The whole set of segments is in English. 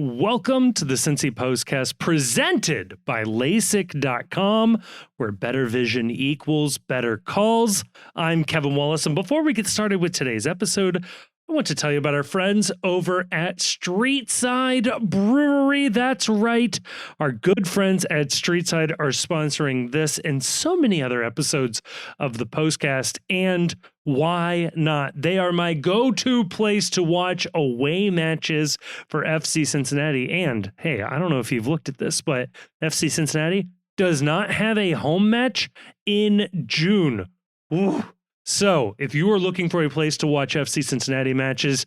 Welcome to the Cincy Postcast presented by LASIK.com, where better vision equals better calls. I'm Kevin Wallace, and before we get started with today's episode, I want to tell you about our friends over at Streetside Brewery. That's right. Our good friends at Streetside are sponsoring this and so many other episodes of the Postcast. And why not? They are my go-to place to watch away matches for FC Cincinnati. And hey, I don't know if you've looked at this, but FC Cincinnati does not have a home match in June. Ooh. So, if you are looking for a place to watch FC Cincinnati matches,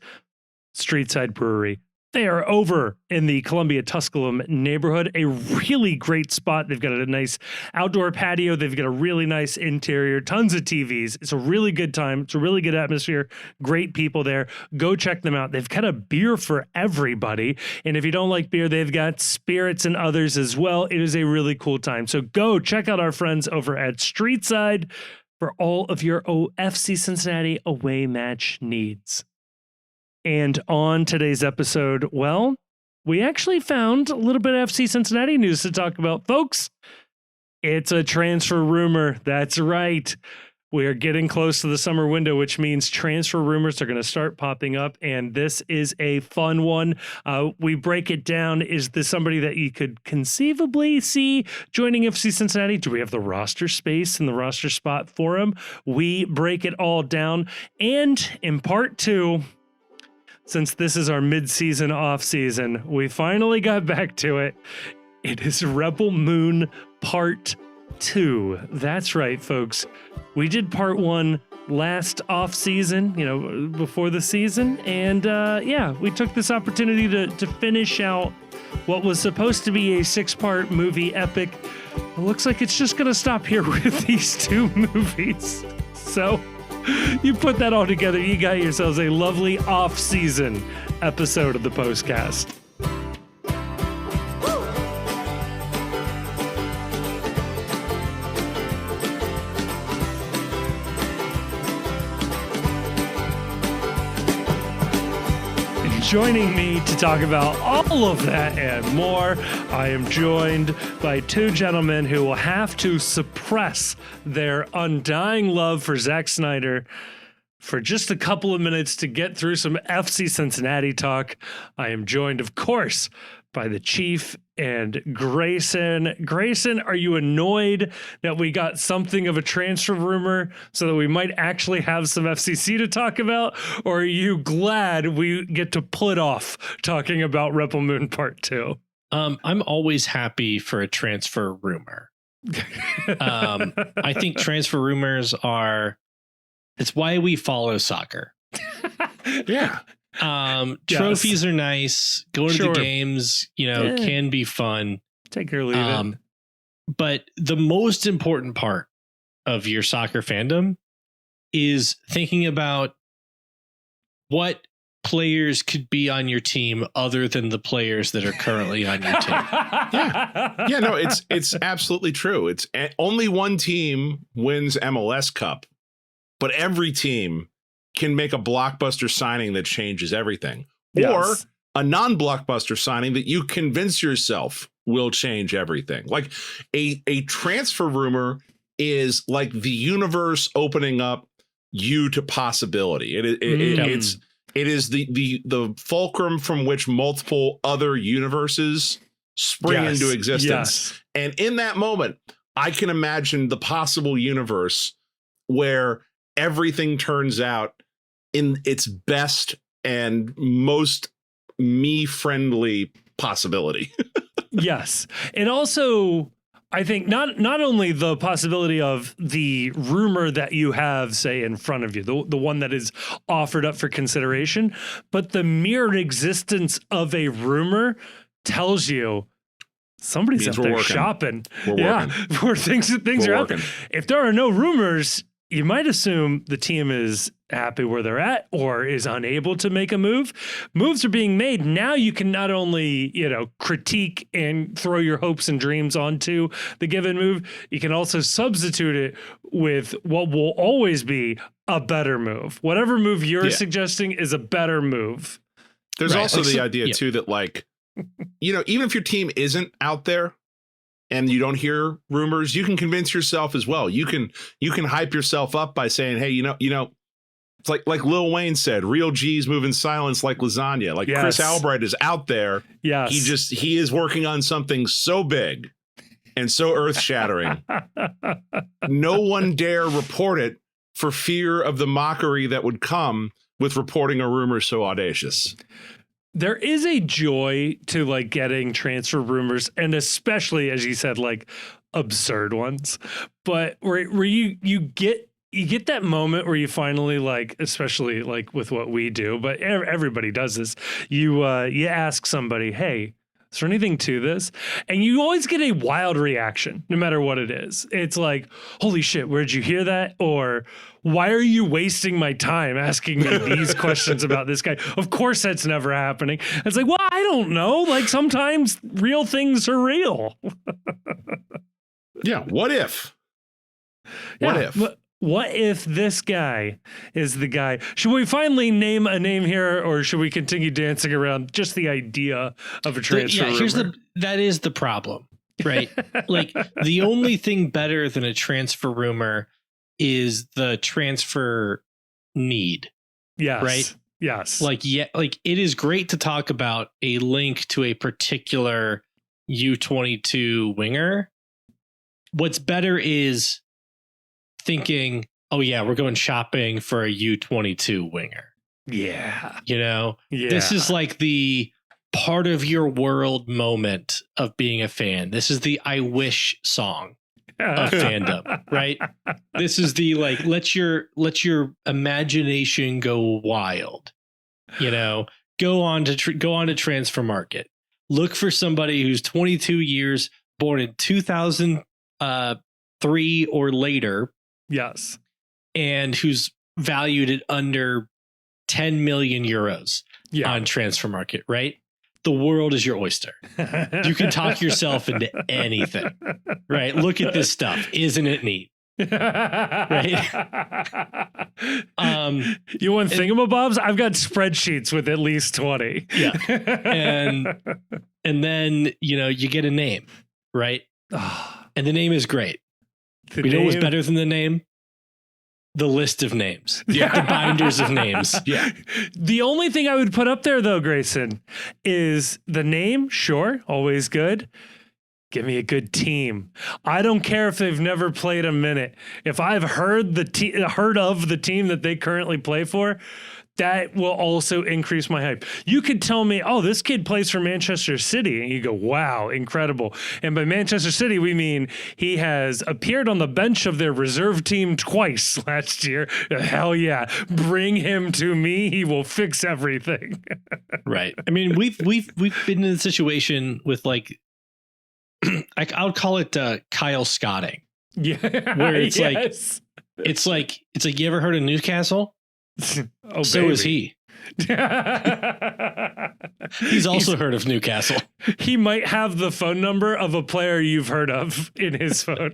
Streetside Brewery. They are over in the Columbia Tusculum neighborhood, a really great spot. They've got a nice outdoor patio. They've got a really nice interior, tons of TVs. It's a really good time. It's a really good atmosphere. Great people there. Go check them out. They've got a beer for everybody. And if you don't like beer, they've got spirits and others as well. It is a really cool time. So go check out our friends over at Streetside for all of your FC Cincinnati away match needs. And on today's episode, well, we actually found a little bit of FC Cincinnati news to talk about. Folks, it's a transfer rumor. That's right. We are getting close to the summer window, which means transfer rumors are going to start popping up, and this is a fun one. We break it down. Is this somebody that you could conceivably see joining FC Cincinnati? Do we have the roster space and the roster spot for him? We break it all down. And in part two, since this is our mid-season off-season, we finally got back to it. It is Rebel Moon Part 2. That's right, folks. We did part 1 last off season, before the season. And we took this opportunity to finish out what was supposed to be a 6-part movie epic. It looks like it's just going to stop here with these 2 movies. So you put that all together, you got yourselves a lovely off season episode of the Postcast. Joining me to talk about all of that and more, I am joined by 2 gentlemen who will have to suppress their undying love for Zack Snyder for just a couple of minutes to get through some FC Cincinnati talk. I am joined, of course, by the Chief and Grayson. Grayson, are you annoyed that we got something of a transfer rumor so that we might actually have some FCC to talk about? Or are you glad we get to put off talking about Rebel Moon Part 2? I'm always happy for a transfer rumor. I think transfer rumors it's why we follow soccer. Yeah. Trophies are nice. Going to the games, can be fun. Take it or leave it. But the most important part of your soccer fandom is thinking about what players could be on your team other than the players that are currently on your team. Yeah, no, it's absolutely true. It's only one team wins MLS Cup, but every team can make a blockbuster signing that changes everything, or a non-blockbuster signing that you convince yourself will change everything. Like a transfer rumor is like the universe opening up you to possibility. It is the fulcrum from which multiple other universes spring into existence. Yes. And in that moment, I can imagine the possible universe where everything turns out in its best and most me-friendly possibility. Yes. And also, I think not only the possibility of the rumor that you have, say, in front of you, the one that is offered up for consideration, but the mere existence of a rumor tells you somebody's out there shopping. We're working. Things are out there. If there are no rumors, you might assume the team is happy where they're at or is unable to make a move. Moves are being made. Now you can not only, critique and throw your hopes and dreams onto the given move, you can also substitute it with what will always be a better move. Whatever move you're suggesting is a better move. There's also the idea too that even if your team isn't out there and you don't hear rumors, you can convince yourself as well. You can hype yourself up by saying, hey, it's like Lil Wayne said, real G's move in silence like lasagna. Like Chris Albright is out there. Yes. He is working on something so big and so earth shattering. No one dare report it for fear of the mockery that would come with reporting a rumor so audacious. There is a joy to like getting transfer rumors, and especially, as you said, like absurd ones. But where you get that moment where you finally, like, especially like with what we do, but everybody does this. You ask somebody, hey, is there anything to this? And you always get a wild reaction, no matter what it is. It's like, holy shit, where'd you hear that? Or why are you wasting my time asking me these questions about this guy? Of course, that's never happening. It's like, well, I don't know. Like sometimes real things are real. Yeah. What if? What if this guy is the guy? Should we finally name a name here, or should we continue dancing around just the idea of a transfer rumor? That is the problem, right? Like the only thing better than a transfer rumor is the transfer need. Yes. Right? Yes. Like it is great to talk about a link to a particular U22 winger. What's better is thinking, oh yeah, we're going shopping for a U22 winger. Yeah. This is like the part of your world moment of being a fan. This is the I wish song of fandom, right? This is the like, let your imagination go wild, go on to Transfer Market, look for somebody who's 22 years, born in 2003 or later. Yes. And who's valued at under 10 million euros on Transfer Market, right? The world is your oyster. You can talk yourself into anything, right? Look at this stuff. Isn't it neat? Right? You want thingamabobs? I've got spreadsheets with at least 20. Yeah. And then, you get a name, right? And the name is great. We know what's better than the name? The list of names. Yeah. The binders of names. Yeah. The only thing I would put up there, though, Grayson, is the name. Sure. Always good. Give me a good team. I don't care if they've never played a minute. If I've heard of the team that they currently play for, that will also increase my hype. You could tell me, oh, this kid plays for Manchester City. And you go, wow, incredible. And by Manchester City, we mean he has appeared on the bench of their reserve team twice last year. Hell yeah. Bring him to me. He will fix everything. Right. I mean, we've been in a situation with like, I would call it Kyle Scotting. Yeah. Where it's like, you ever heard of Newcastle? Oh, so baby. is he. He's also heard of Newcastle. He might have the phone number of a player you've heard of in his phone.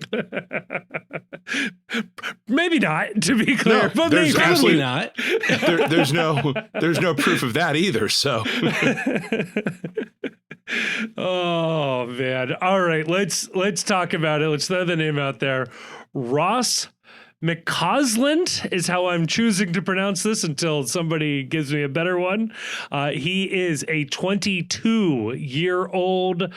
Maybe not, to be clear, no, but there's maybe absolutely not. There's no proof of that either. So, oh man! All right, let's talk about it. Let's throw the name out there. Ross McCausland is how I'm choosing to pronounce this until somebody gives me a better one. He is a 22-year-old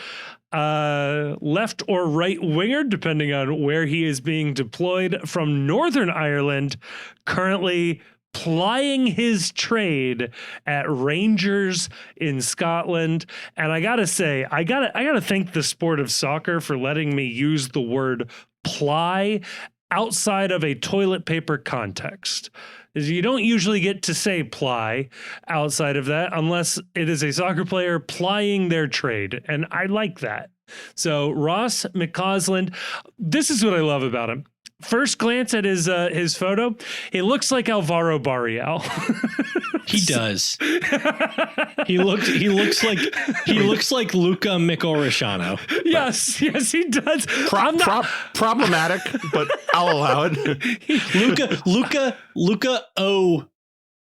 left or right winger, depending on where he is being deployed, from Northern Ireland, currently plying his trade at Rangers in Scotland. And I gotta say, I gotta thank the sport of soccer for letting me use the word ply outside of a toilet paper context. You don't usually get to say ply outside of that unless it is a soccer player plying their trade. And I like that. So Ross McCausland, this is what I love about him. First glance at his photo, it looks like Alvaro Barreal. He does. He looks like Luca Micoriciano. Yes, he does. Problematic, but I'll allow it. Luca O.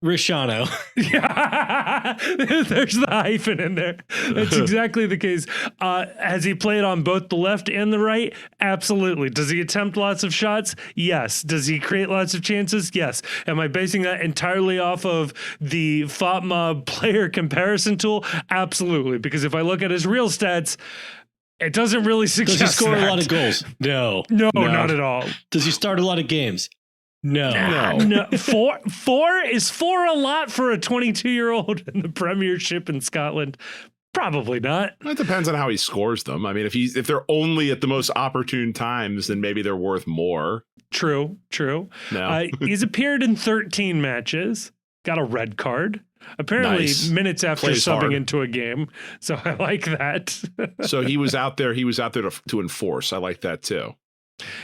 Rishano. Yeah, there's the hyphen in there. That's exactly the case. Has he played on both the left and the right? Absolutely. Does he attempt lots of shots? Yes. Does he create lots of chances? Yes. Am I basing that entirely off of the FOTMob player comparison tool? Absolutely. Because if I look at his real stats, it doesn't really suggest Does he score that. a lot of goals? No, not at all. Does he start a lot of games? No. No. Four is four a lot for a 22-year-old in the Premiership in Scotland? Probably not. It depends on how he scores them. I mean, if they're only at the most opportune times, then maybe they're worth more. True. No. He's appeared in 13 matches. Got a red card. Apparently, Nice. minutes after Plays subbing hard. into a game. So I like that. So he was out there. He was out there to enforce. I like that too.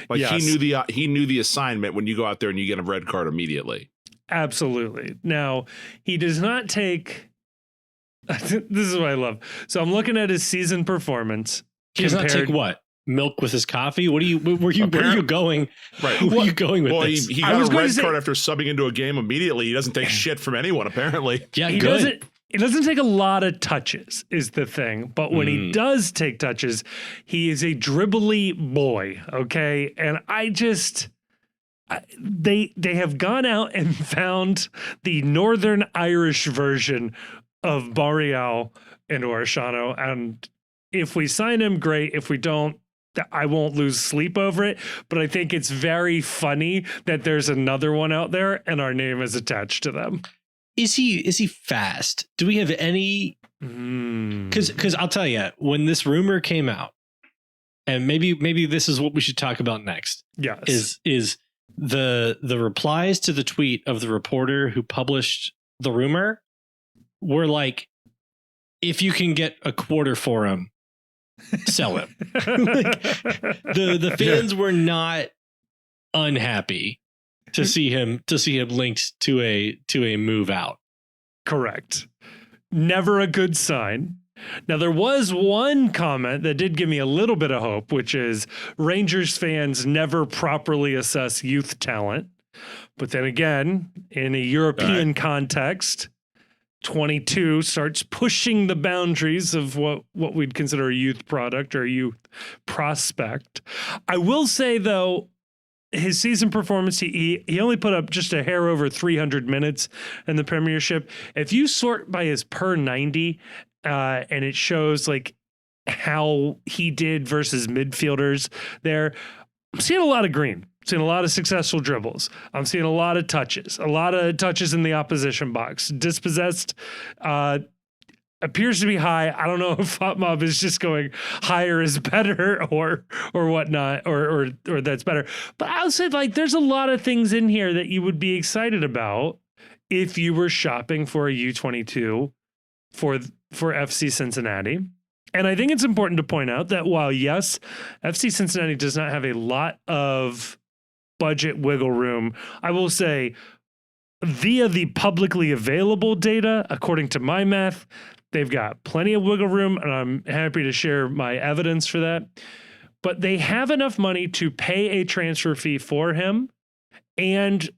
Like Yes. he knew the assignment when you go out there and you get a red card immediately. Absolutely. Now, he does not take. This is what I love. So I'm looking at his season performance. He does not take what? Milk with his coffee? Where are you going? Right. Where are you going with Well, this? he I got was a going red to say- card after subbing into a game immediately. He doesn't take shit from anyone, apparently. Yeah, He good. doesn't take a lot of touches is the thing, but when he does take touches, he is a dribbly boy, okay? And they have gone out and found the Northern Irish version of Barreal and Orshano, and if we sign him, great. If we don't, I won't lose sleep over it, but I think it's very funny that there's another one out there and our name is attached to them. Is he fast? Do we have any? Because I'll tell you, when this rumor came out, and maybe this is what we should talk about next. Yes, Is the replies to the tweet of the reporter who published the rumor were like, if you can get a quarter for him, sell him. The fans were not unhappy to see him linked to a move out. Correct. Never a good sign. Now, there was one comment that did give me a little bit of hope, which is Rangers fans never properly assess youth talent. But then again, in a European context, 22 starts pushing the boundaries of what we'd consider a youth product or a youth prospect. I will say, though, his season performance, he only put up just a hair over 300 minutes in the Premiership. If you sort by his per 90, and it shows like how he did versus midfielders there, I'm seeing a lot of green. I'm seeing a lot of successful dribbles. I'm seeing a lot of touches in the opposition box. Dispossessed appears to be high. I don't know if FOTMob is just going higher is better or whatnot, or that's better. But I would say, like, there's a lot of things in here that you would be excited about if you were shopping for a U22 for FC Cincinnati. And I think it's important to point out that while, yes, FC Cincinnati does not have a lot of budget wiggle room, I will say via the publicly available data, according to my math, they've got plenty of wiggle room, and I'm happy to share my evidence for that. But they have enough money to pay a transfer fee for him, and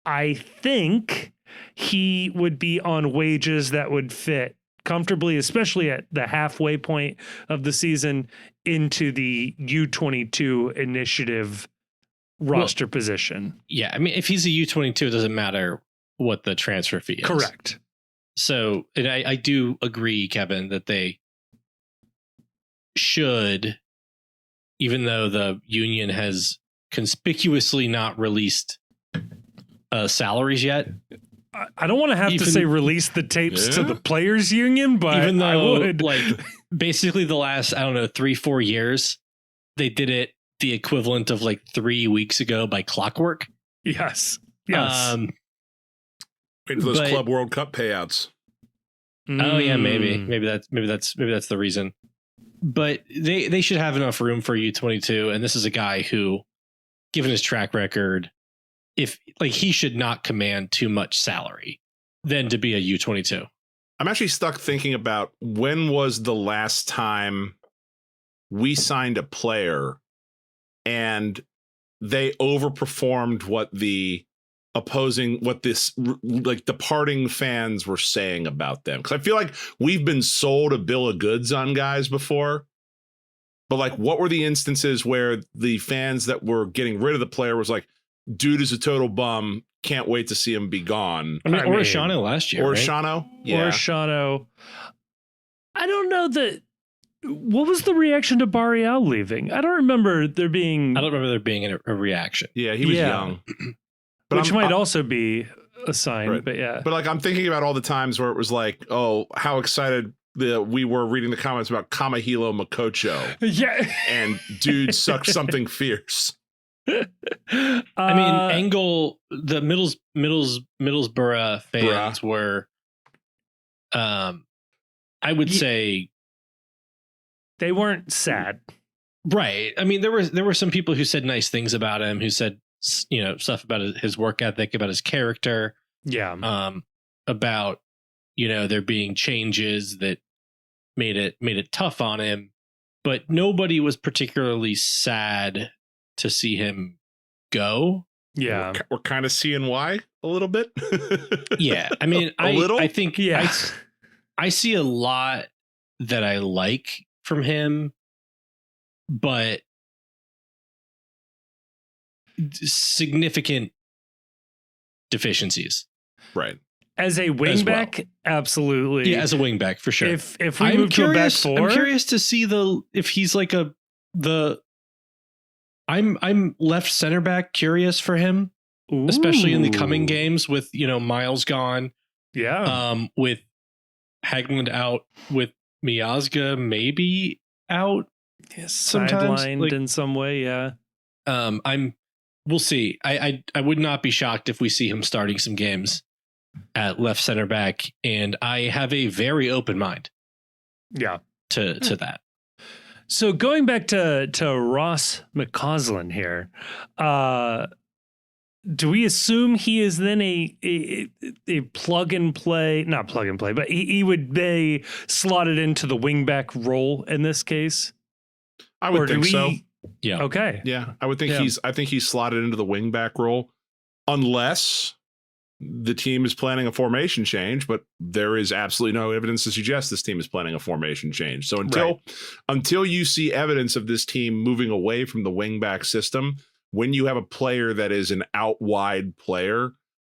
I think he would be on wages that would fit comfortably, especially at the halfway point of the season, into the U22 initiative roster position. Yeah, I mean, if he's a U22, it doesn't matter what the transfer fee is. Correct. So, and I do agree, Kevin, that they should, even though the union has conspicuously not released salaries yet. I don't want to have to say release the tapes to the players union, but even though, I would. like, basically the last, 3-4 years, they did it the equivalent of like 3 weeks ago by clockwork. Yes. Waiting for those Club World Cup payouts. Oh yeah, maybe that's the reason. But they should have enough room for U22, and this is a guy who, given his track record, if like he should not command too much salary than to be a U22. I'm actually stuck thinking about when was the last time we signed a player and they overperformed what the like departing fans were saying about them. Because I feel like we've been sold a bill of goods on guys before. But like, what were the instances where the fans that were getting rid of the player was like, dude is a total bum. Can't wait to see him be gone. I mean, Orishano last year. Orishano? Yeah. Orishano. I don't know that. What was the reaction to Barrial leaving? I don't remember there being a reaction. Yeah, he was young. But which might also be a sign, right. But yeah. But like, I'm thinking about all the times where it was like, oh, how excited we were reading the comments about Kamahilo Makocho. Yeah. And dude sucked something fierce. I mean, Engel, the Middlesbrough fans were, I would say, they weren't sad, right? I mean, there were some people who said nice things about him, who said, you know, stuff about his work ethic, about his character, about, you know, there being changes that made it tough on him, but nobody was particularly sad to see him go. Yeah, we're kind of seeing why a little bit. Yeah, I mean, I think yeah. I see a lot that I like from him, but significant deficiencies. Right. As a wingback, absolutely. Yeah, as a wingback for sure. If we move to a back four, I'm curious to see if he's like I'm left center back curious for him, especially in the coming games with, you know, Miles gone. Yeah. With Hagland out, with Miazga maybe out. Sidelined in some way. Yeah. We'll see. I would not be shocked if we see him starting some games at left center back, and I have a very open mind. Yeah. To that. So going back to Ross McCausland here, do we assume he is then a plug and play, not plug and play, but he would be slotted into the wingback role in this case? I would think so. Yeah. Okay. Yeah. I would think he's slotted into the wingback role, unless the team is planning a formation change, but there is absolutely no evidence to suggest this team is planning a formation change. So until you see evidence of this team moving away from the wingback system, when you have a player that is an out wide player,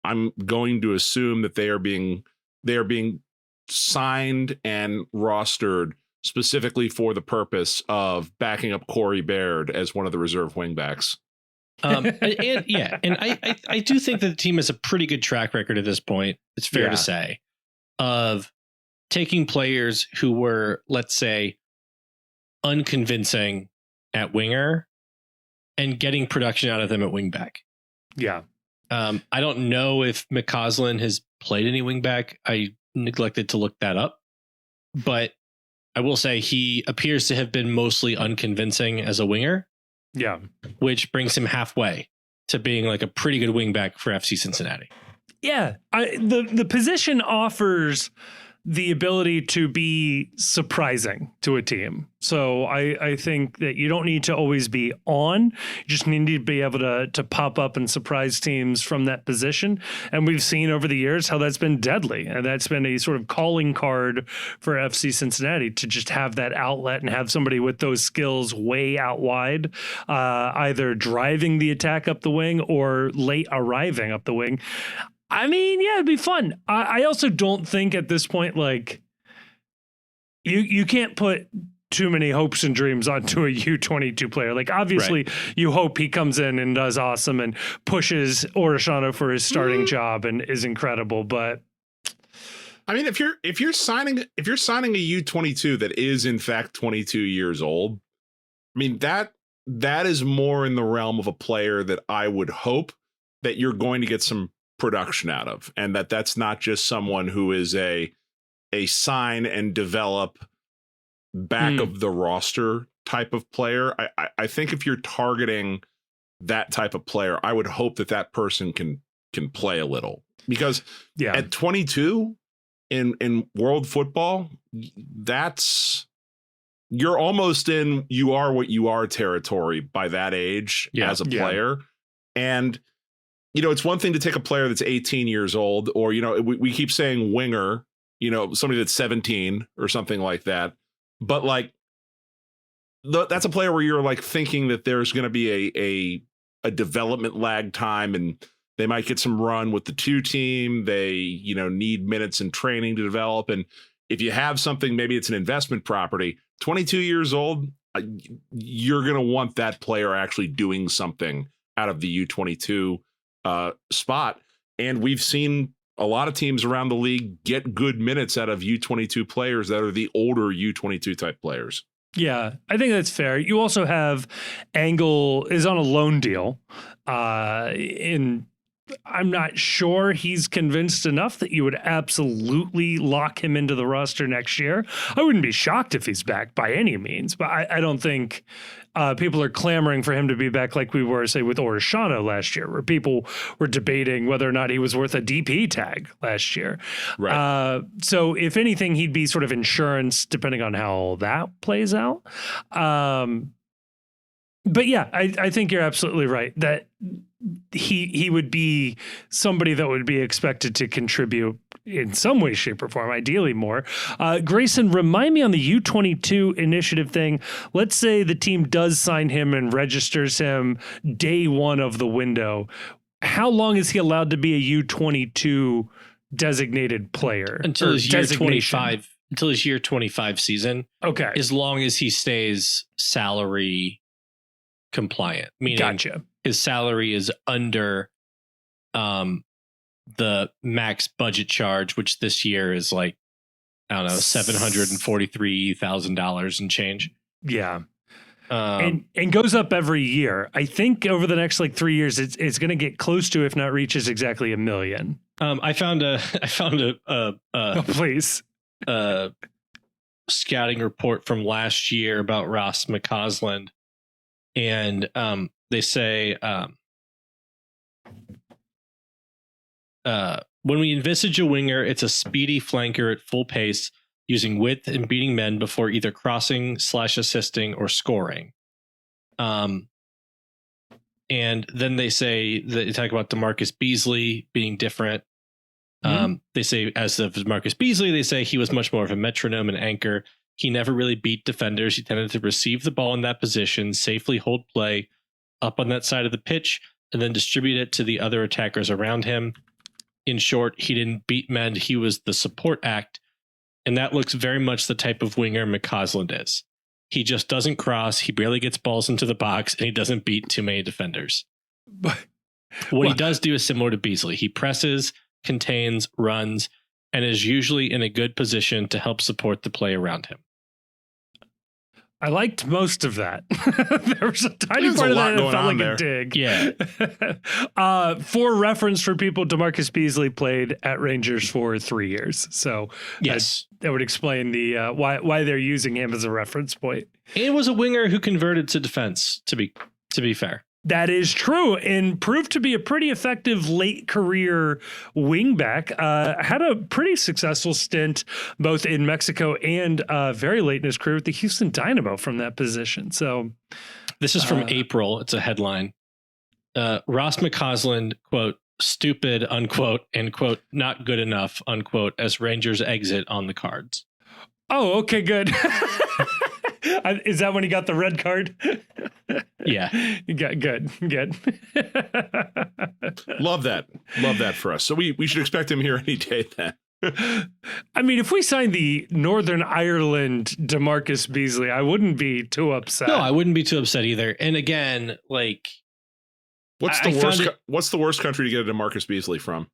I'm going to assume that they are being signed and rostered specifically for the purpose of backing up Corey Baird as one of the reserve wingbacks. And I do think that the team has a pretty good track record at this point. It's fair to say, of taking players who were, let's say, unconvincing at winger and getting production out of them at wingback. Yeah. I don't know if McCausland has played any wingback. I neglected to look that up, but I will say he appears to have been mostly unconvincing as a winger. Yeah. Which brings him halfway to being like a pretty good wingback for FC Cincinnati. Yeah. The position offers the ability to be surprising to a team. So I think that you don't need to always be on. You just need to be able to pop up and surprise teams from that position. And we've seen over the years how that's been deadly. And that's been a sort of calling card for FC Cincinnati, to just have that outlet and have somebody with those skills way out wide, either driving the attack up the wing or late arriving up the wing. I mean, yeah, it'd be fun. I also don't think at this point, like, you can't put too many hopes and dreams onto a U22 player. Like, obviously, you hope he comes in and does awesome and pushes Orishano for his starting job and is incredible. But I mean, if you're signing a U22 that is in fact 22 years old, I mean, that is more in the realm of a player that I would hope that you're going to get some production out of, and that's not just someone who is a sign and develop back of the roster type of player. I think if you're targeting that type of player, I would hope that person can play a little, because at 22 in world football, you're almost in you are what you are territory by that age as a player. And it's one thing to take a player that's 18 years old, or, we keep saying winger, somebody that's 17 or something like that. But like, that's a player where you're like thinking that there's going to be a development lag time, and they might get some run with the 2 team. They, need minutes in training to develop. And if you have something, maybe it's an investment property, 22 years old, you're going to want that player actually doing something out of the U22 spot. And we've seen a lot of teams around the league get good minutes out of U22 players that are the older U22 type players. Yeah, I think that's fair. You also have Angle is on a loan deal. I'm not sure he's convinced enough that you would absolutely lock him into the roster next year. I wouldn't be shocked if he's back by any means, but I don't think people are clamoring for him to be back like we were, say, with Orishano last year, where people were debating whether or not he was worth a DP tag last year. Right. So if anything, he'd be sort of insurance depending on how that plays out. But yeah, I think you're absolutely right that he would be somebody that would be expected to contribute in some way, shape, or form, ideally more. Grayson, remind me on the U22 initiative thing. Let's say the team does sign him and registers him day one of the window. How long is he allowed to be a U22 designated player? Until his year 25. Until his year 25 season. Okay. As long as he stays salary compliant, meaning gotcha. His salary is under the max budget charge, which this year is like, I don't know, $743,000 and change. Yeah. And goes up every year. I think over the next like 3 years, it's going to get close to, if not reaches exactly $1 million. I found a please scouting report from last year about Ross McCausland. And they say, when we envisage a winger, it's a speedy flanker at full pace, using width and beating men before either crossing / assisting or scoring. And then they say that they talk about DeMarcus Beasley being different. They say, as of DeMarcus Beasley, they say he was much more of a metronome and anchor. He never really beat defenders. He tended to receive the ball in that position, safely hold play up on that side of the pitch, and then distribute it to the other attackers around him. In short, he didn't beat men. He was the support act. And that looks very much the type of winger McCausland is. He just doesn't cross. He barely gets balls into the box, and he doesn't beat too many defenders. What he does do is similar to Beasley. He presses, contains, runs, and is usually in a good position to help support the play around him. I liked most of that. There was a tiny part of that that felt like a dig. Yeah. For reference for people, DeMarcus Beasley played at Rangers for 3 years. So yes, that would explain the why they're using him as a reference point. It was a winger who converted to defense, to be fair. That is true, and proved to be a pretty effective late career wingback. Had a pretty successful stint both in Mexico and very late in his career with the Houston Dynamo from that position. So this is from April. It's a headline. Ross McCausland, quote, stupid, unquote, and quote, not good enough, unquote, as Rangers exit on the cards. Oh, okay, good. Is that when he got the red card? Yeah. Good. Love that for us. So we should expect him here any day then. I mean, if we signed the Northern Ireland DeMarcus Beasley, I wouldn't be too upset. No, I wouldn't be too upset either. And again, like, what's the worst country to get a DeMarcus Beasley from?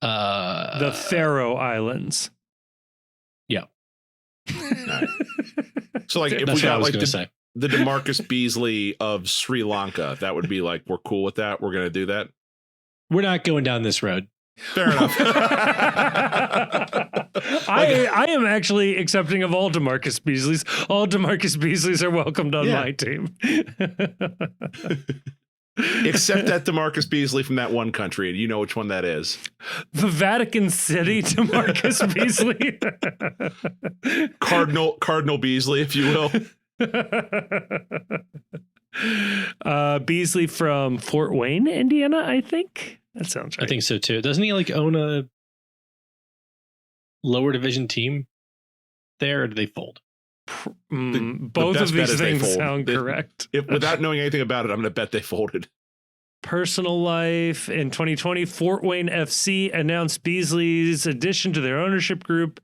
The Faroe Islands. Yeah. Right. So like, if we got like the DeMarcus Beasley of Sri Lanka, that would be like, we're cool with that. We're going to do that. We're not going down this road. Fair enough. I am actually accepting of all DeMarcus Beasleys. All DeMarcus Beasleys are welcomed on my team. Except that DeMarcus Beasley from that one country, and you know which one that is. The Vatican City DeMarcus Beasley. Cardinal Beasley, if you will. Beasley from Fort Wayne, Indiana, I think. That sounds right. I think so too. Doesn't he like own a lower division team there, or do they fold? Both of these things sound correct. Without knowing anything about it, I'm going to bet they folded. Personal life in 2020, Fort Wayne FC announced Beasley's addition to their ownership group.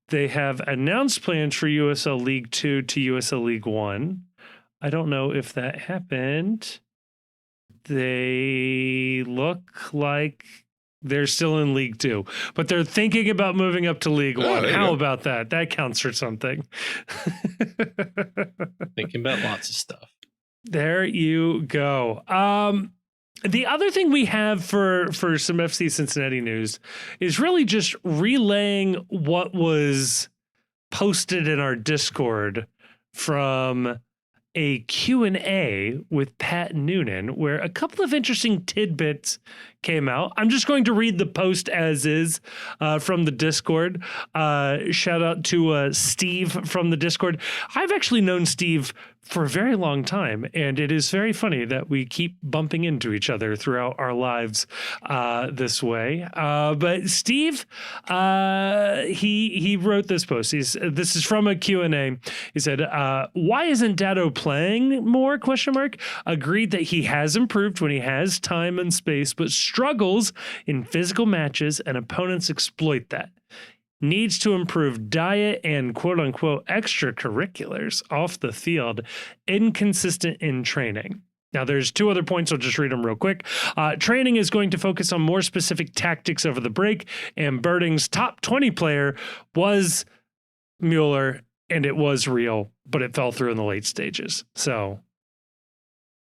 They have announced plans for USL League 2 to USL League 1. I don't know if that happened. They look like they're still in League 2, but they're thinking about moving up to League 1. How about that? That counts for something. Thinking about lots of stuff. There you go. The other thing we have for some FC Cincinnati news is really just relaying what was posted in our Discord from a Q&A with Pat Noonan, where a couple of interesting tidbits came out. I'm just going to read the post as is from the Discord. Shout out to Steve from the Discord. I've actually known Steve for a very long time, and it is very funny that we keep bumping into each other throughout our lives this way. But Steve, he wrote this post. This is from a Q&A. He said, "Why isn't Dado playing more? ? Agreed that he has improved when he has time and space, but struggles in physical matches and opponents exploit that. Needs to improve diet and quote unquote extracurriculars off the field, inconsistent in training." Now, there's two other points. I'll just read them real quick. Training is going to focus on more specific tactics over the break, and Birding's top 20 player was Mueller, and it was real, but it fell through in the late stages. So,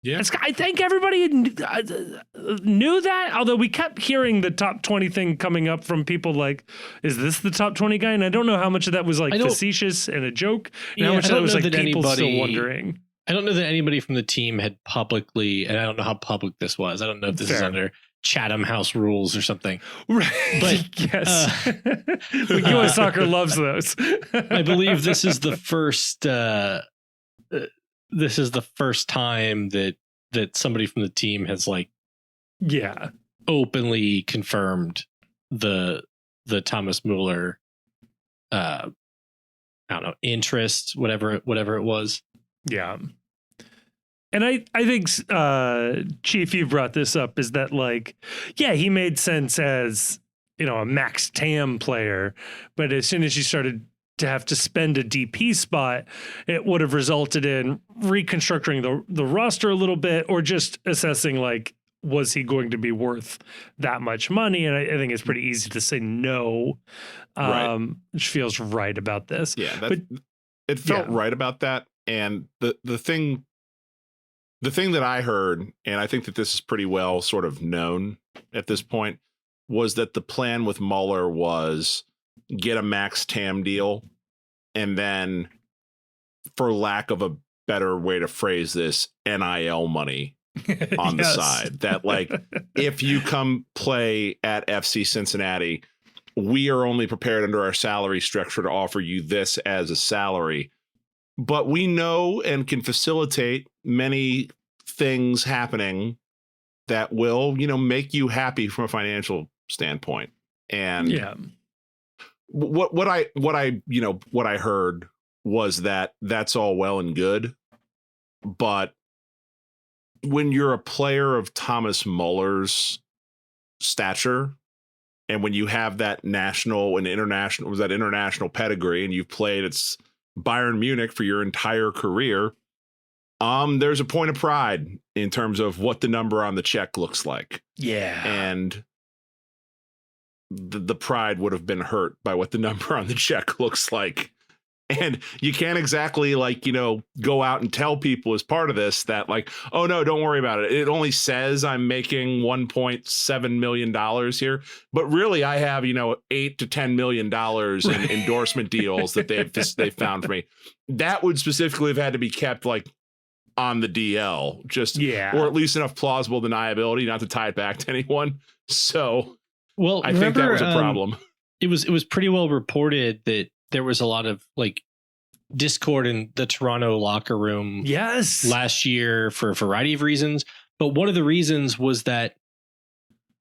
yeah, I think everybody knew that, although we kept hearing the top 20 thing coming up from people like, is this the top 20 guy? And I don't know how much of that was like facetious and a joke, and how much of that was like people still wondering. I don't know that anybody from the team had publicly, and I don't know how public this was. I don't know if this is under Chatham House rules or something. Right. But yes, US Soccer loves those. I believe this is the first time that somebody from the team has openly confirmed the Thomas Mueller I don't know, interest, whatever it was. Yeah. And I think Chief, you brought this up, is that he made sense as, a Max Tam player, but as soon as you started to have to spend a DP spot, it would have resulted in reconstructing the roster a little bit, or just assessing was he going to be worth that much money? And I think it's pretty easy to say no, which feels right about this. Yeah, it felt right about that. And the thing that I heard, and I think that this is pretty well sort of known at this point, was that the plan with Mueller was get a Max Tam deal, and then, for lack of a better way to phrase this, NIL money on the side. That if you come play at FC Cincinnati, we are only prepared under our salary structure to offer you this as a salary. But we know and can facilitate many things happening that will, make you happy from a financial standpoint. And what I heard was that that's all well and good, but when you're a player of Thomas Mueller's stature, and when you have that national and international pedigree, and you've played at Bayern Munich for your entire career, there's a point of pride in terms of what the number on the check looks like. Yeah. And the pride would have been hurt by what the number on the check looks like. And you can't exactly go out and tell people as part of this that oh no, don't worry about it. It only says I'm making $1.7 million here, but really I have, $8 to $10 million in endorsement deals that they've found for me. That would specifically have had to be kept on the DL, or at least enough plausible deniability not to tie it back to anyone. So, I think that was a problem. It was pretty well reported that there was a lot of discord in the Toronto locker room Yes. last year for a variety of reasons. But one of the reasons was that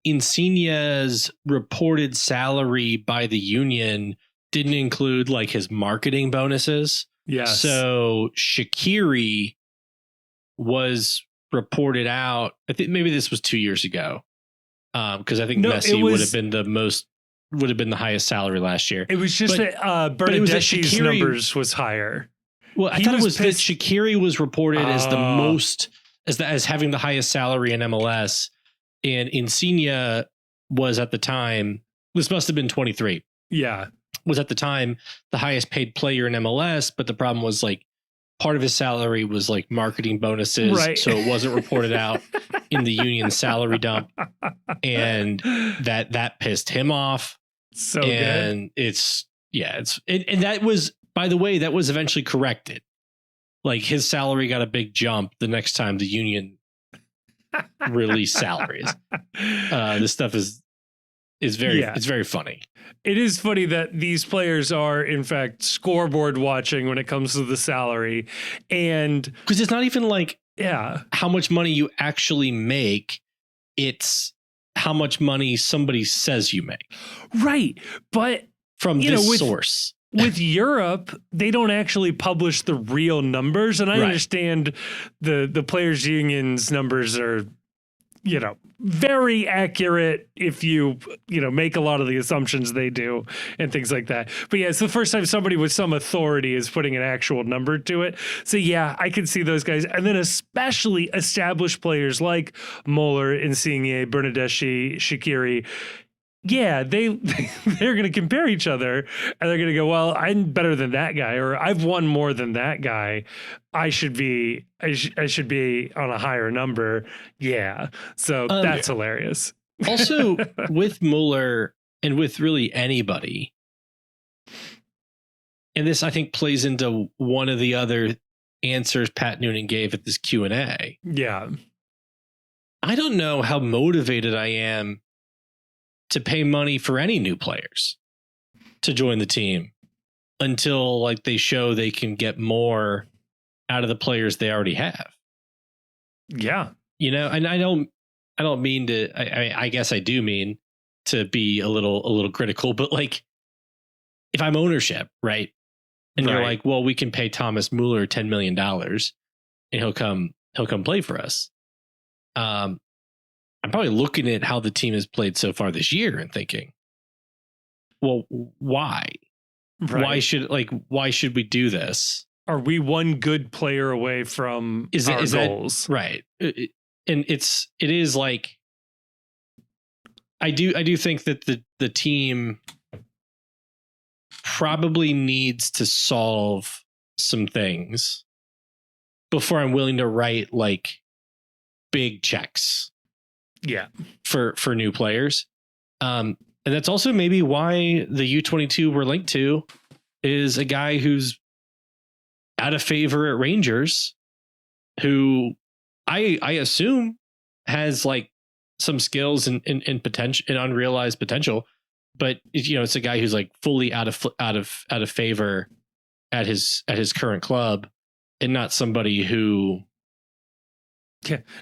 Insigne's reported salary by the union didn't include like his marketing bonuses. Yes. So Shaqiri was reported out. I think maybe this was 2 years ago. Because I think Messi would have been the highest salary last year. It was just that Bernadeschi's numbers was higher. Well, I thought it was that Shaqiri was reported as the most as having the highest salary in MLS, and Insigne was at the time. This must have been 23. Yeah, was at the time the highest paid player in MLS, but the problem was like part of his salary was like marketing bonuses, right. So it wasn't reported out in the union salary dump, and that pissed him off. So and good. And that was, by the way, that was eventually corrected. Like his salary got a big jump the next time the union released salaries. This stuff is very it's very funny. It is funny that these players are in fact scoreboard watching when it comes to the salary, and because it's not even like how much money you actually make, it's how much money somebody says you make, right? But from this source. With Europe, they don't actually publish the real numbers, and I understand the players' unions numbers are, very accurate if you make a lot of the assumptions they do and things like that. But yeah, it's the first time somebody with some authority is putting an actual number to it. So yeah, I can see those guys, and then especially established players like Muller, Insigne, Bernadeschi, Shaqiri. Yeah, they're going to compare each other, and they're going to go, well, I'm better than that guy, or I've won more than that guy. I should be on a higher number. Yeah. So that's hilarious. Also with Muller and with really anybody, and this I think plays into one of the other answers Pat Noonan gave at this Q&A. Yeah. I don't know how motivated I am to pay money for any new players to join the team until like they show they can get more out of the players they already have. Yeah. And I don't mean to, I guess I do mean to be a little critical, but like if I'm ownership, right. And you're like, well, we can pay Thomas Muller $10 million and he'll come play for us. I'm probably looking at how the team has played so far this year and thinking, well, why? Right. Why should we do this? Are we one good player away from our goals? Right. And it is like, I do think that the team probably needs to solve some things before I'm willing to write like big checks. Yeah. For new players. And that's also maybe why the U22 we're linked to is a guy who's out of favor at Rangers, who I assume has like some skills and potential and unrealized potential, but it's a guy who's like fully out of favor at his current club, and not somebody who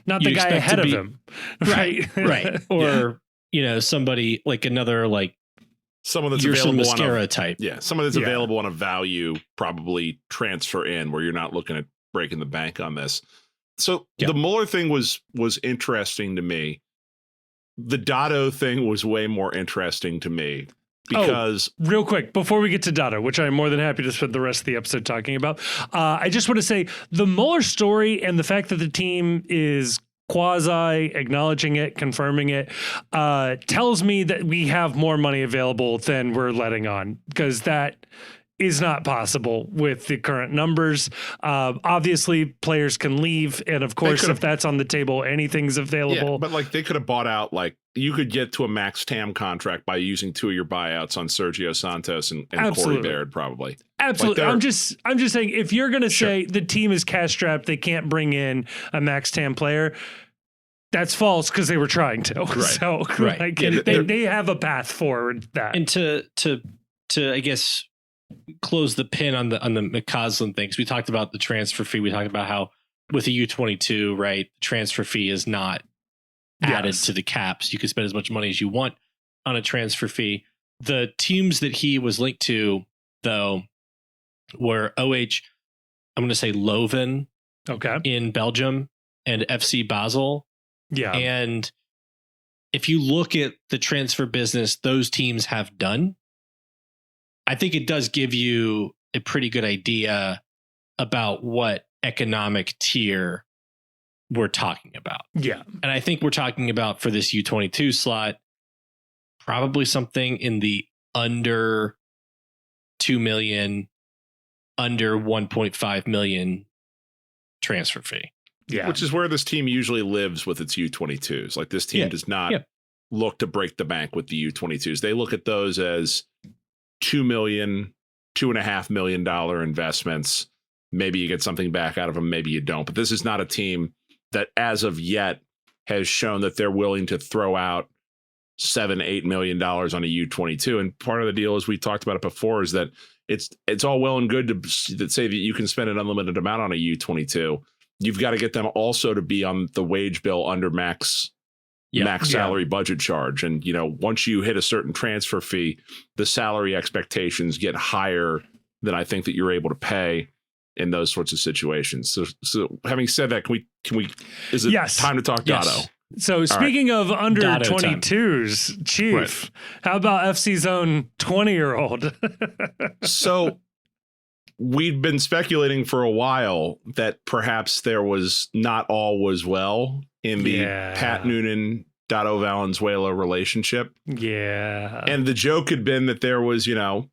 not the guy ahead of him. Right. Right. Or, somebody like another, like someone that's available on a type. Yeah. Someone that's available on a value, probably transfer in, where you're not looking at breaking the bank on this. So the Muller thing was interesting to me. The Dado thing was way more interesting to me. Because real quick, before we get to Dado, which I'm more than happy to spend the rest of the episode talking about, I just want to say the Muller story and the fact that the team is quasi acknowledging it, confirming it, tells me that we have more money available than we're letting on, because that is not possible with the current numbers. Obviously, players can leave, and of course, if that's on the table, anything's available. Yeah, but like they could have bought out, like you could get to a max TAM contract by using 2 of your buyouts on Sergio Santos and Corey Baird, probably. Absolutely. Like I'm just saying, if you're going to say the team is cash strapped, they can't bring in a max TAM player, that's false, because they were trying to. Right. So like, they have a path forward. That and to I guess close the pin on the McCausland thing. 'Cause we talked about the transfer fee. We talked about how with the U22, right, the transfer fee is not added to the caps. You can spend as much money as you want on a transfer fee. The teams that he was linked to, though, were OH, I'm going to say Leuven in Belgium and FC Basel. Yeah. And if you look at the transfer business those teams have done, I think it does give you a pretty good idea about what economic tier we're talking about. Yeah. And I think we're talking about for this U22 slot, probably something in the under 2 million, under 1.5 million transfer fee. Yeah. Which is where this team usually lives with its U22s. Like this team does not look to break the bank with the U22s. They look at those as $2 million, $2.5 million investments. Maybe you get something back out of them. Maybe you don't. But this is not a team that as of yet has shown that they're willing to throw out $7-8 million on a U22. And part of the deal, as we talked about it before, is that it's all well and good to say that you can spend an unlimited amount on a U22. You've got to get them also to be on the wage bill under max salary budget charge. And, you know, once you hit a certain transfer fee, the salary expectations get higher than I think that you're able to pay in those sorts of situations. So having said that, can we is it time to talk Dado? So speaking of under 22s, Chief, how about FC's own 20-year-old? So we'd been speculating for a while that perhaps there was not all was well in the Pat Noonan, Dado Valenzuela relationship. Yeah. And the joke had been that there was, you know,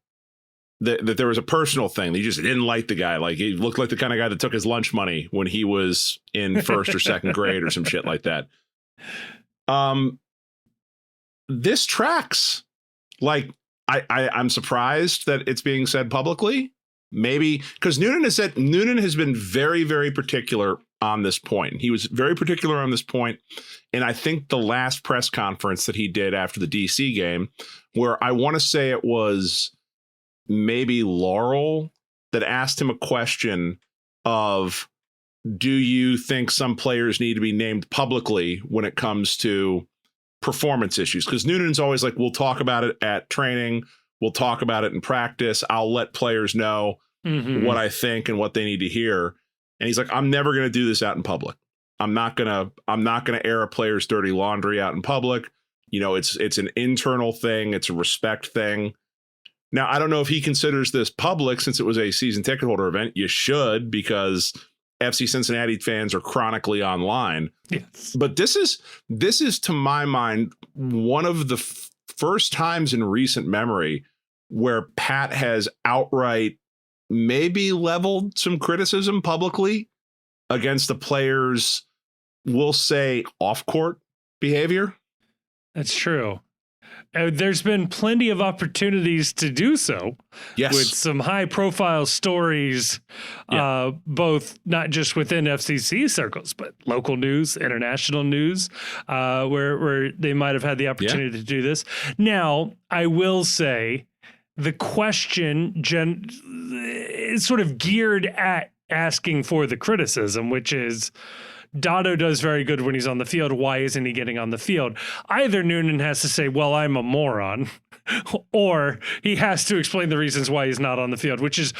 that there was a personal thing. He just didn't like the guy. Like he looked like the kind of guy that took his lunch money when he was in first or second grade or some shit like that. This tracks. Like I'm surprised that it's being said publicly. Maybe because Noonan has been very, very particular on this point. He was very particular on this point. And I think the last press conference that he did after the DC game, where I want to say it was maybe Laurel that asked him a question of, do you think some players need to be named publicly when it comes to performance issues? Because Noonan's always like, we'll talk about it at training. We'll talk about it in practice. I'll let players know what I think and what they need to hear. And he's like, I'm never going to do this out in public. I'm not going to air a player's dirty laundry out in public. You know, it's an internal thing. It's a respect thing. Now, I don't know if he considers this public since it was a season ticket holder event. You should, because FC Cincinnati fans are chronically online. Yes. But this is to my mind one of the first times in recent memory where Pat has outright maybe leveled some criticism publicly against the players, we'll say, off-court behavior. That's true. There's been plenty of opportunities to do so. Yes. With some high-profile stories, both not just within FCC circles, but local news, international news, where they might have had the opportunity to do this. Now, I will say the question is sort of geared at asking for the criticism, which is, Dado does very good when he's on the field. Why isn't he getting on the field? Either Noonan has to say, well, I'm a moron, or he has to explain the reasons why he's not on the field, which is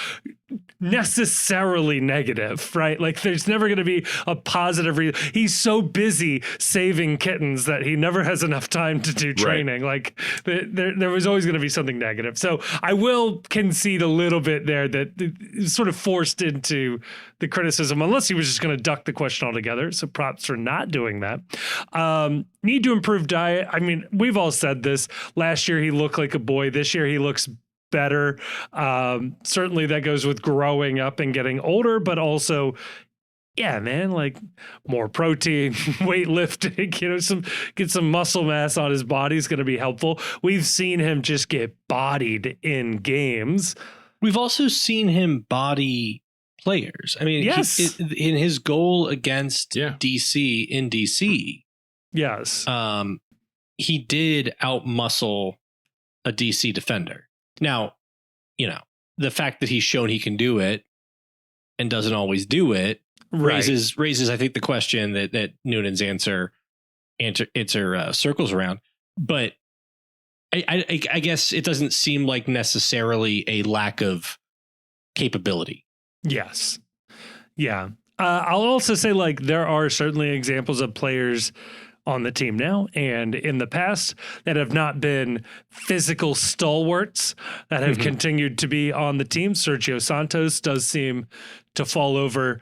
necessarily negative, right? Like there's never going to be a positive reason. He's so busy saving kittens that he never has enough time to do training. Right. Like there was always going to be something negative. So I will concede a little bit there that it's sort of forced into the criticism, unless he was just going to duck the question altogether. So props for not doing that. Need to improve diet. I mean, we've all said this. Last year, he looked like a boy. This year, he looks better. Certainly that goes with growing up and getting older, but also, yeah, man, like more protein, weightlifting, you know, get some muscle mass on his body is going to be helpful. We've seen him just get bodied in games. We've also seen him body players. I mean, yes, in his goal against DC in DC, yes, he did outmuscle a DC defender. Now, you know, the fact that he's shown he can do it and doesn't always do it raises, I think, the question that Noonan's answer circles around. But I guess it doesn't seem like necessarily a lack of capability. Yes. Yeah. I'll also say, like, there are certainly examples of players on the team now and in the past that have not been physical stalwarts that have continued to be on the team. Sergio Santos does seem to fall over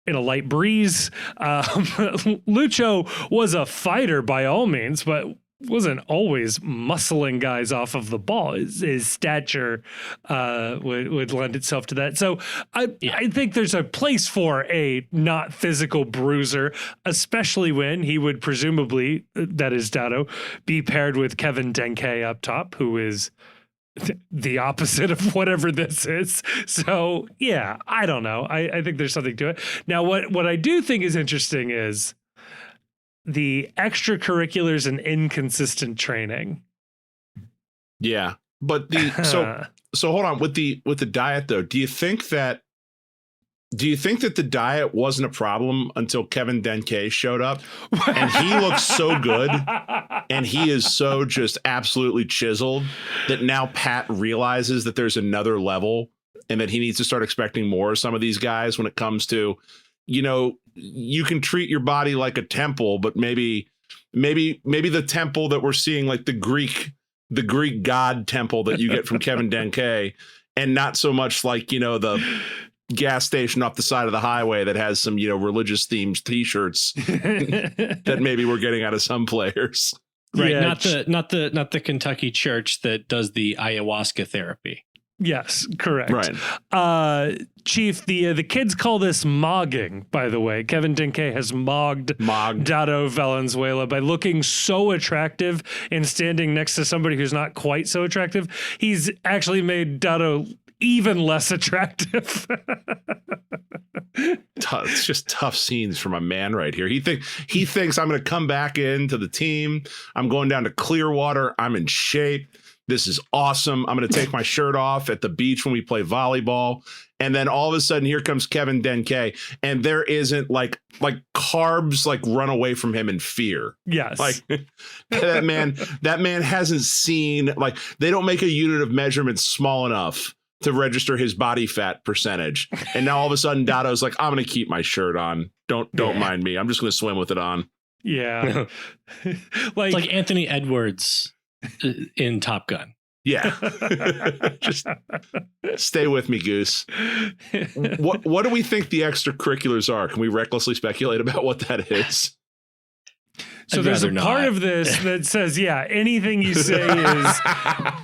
in a light breeze. Lucho was a fighter by all means, but wasn't always muscling guys off of the ball. His stature would lend itself to that. So I think there's a place for a not physical bruiser, especially when he would presumably, that is Dado, be paired with Kevin Denke up top, who is the opposite of whatever this is. So yeah, I don't know. I think there's something to it. Now, what I do think is interesting is the extracurriculars and inconsistent training. Yeah. But so hold on with the diet though. Do you think that the diet wasn't a problem until Kevin Denke showed up and he looks so good and he is so just absolutely chiseled that now Pat realizes that there's another level and that he needs to start expecting more of some of these guys when it comes to, you can treat your body like a temple, but maybe the temple that we're seeing, like the Greek god temple that you get from Kevin Denke, and not so much like, the gas station off the side of the highway that has some, religious themed t-shirts that maybe we're getting out of some players. Right. Yeah, not the Kentucky church that does the ayahuasca therapy. Yes, correct. Right. Chief, the kids call this mogging, by the way. Kevin Denke has mogged Dado Valenzuela by looking so attractive and standing next to somebody who's not quite so attractive. He's actually made Dado even less attractive. It's just tough scenes from a man right here. He thinks I'm going to come back into the team. I'm going down to Clearwater. I'm in shape. This is awesome. I'm going to take my shirt off at the beach when we play volleyball. And then all of a sudden, here comes Kevin Denke, and there isn't like carbs like run away from him in fear. Yes, like that man hasn't seen, like, they don't make a unit of measurement small enough to register his body fat percentage. And now all of a sudden, Dado's like, I'm going to keep my shirt on. Don't mind me. I'm just going to swim with it on. Yeah, like Anthony Edwards in Top Gun. Yeah. Just stay with me, Goose. What do we think the extracurriculars are? Can we recklessly speculate about what that is? So there's a part of this that says, yeah, anything you say is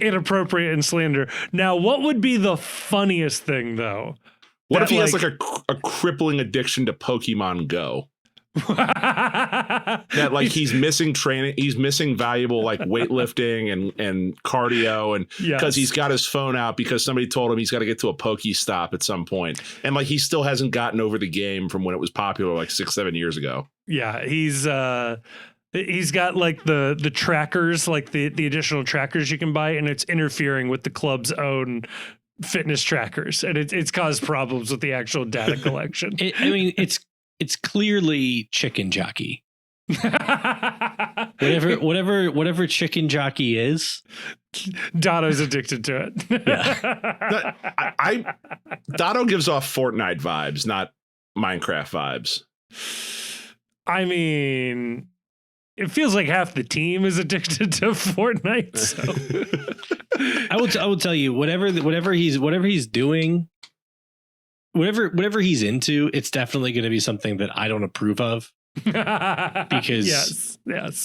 inappropriate and slander. Now, what would be the funniest thing, though? What if he has like a crippling addiction to Pokemon Go? That like he's missing training, he's missing valuable like weightlifting and cardio, and because he's got his phone out because somebody told him he's got to get to a Pokestop at some point, and like he still hasn't gotten over the game from when it was popular like 6-7 years ago. Yeah, he's got like the trackers, like the additional trackers you can buy, and it's interfering with the club's own fitness trackers, and it's caused problems with the actual data collection. It's clearly chicken jockey. whatever chicken jockey is, Dado's addicted to it. Yeah. Dado gives off Fortnite vibes, not Minecraft vibes. I mean, it feels like half the team is addicted to Fortnite. So. I will tell you, whatever he's doing, whatever he's into, it's definitely going to be something that I don't approve of. Because yes,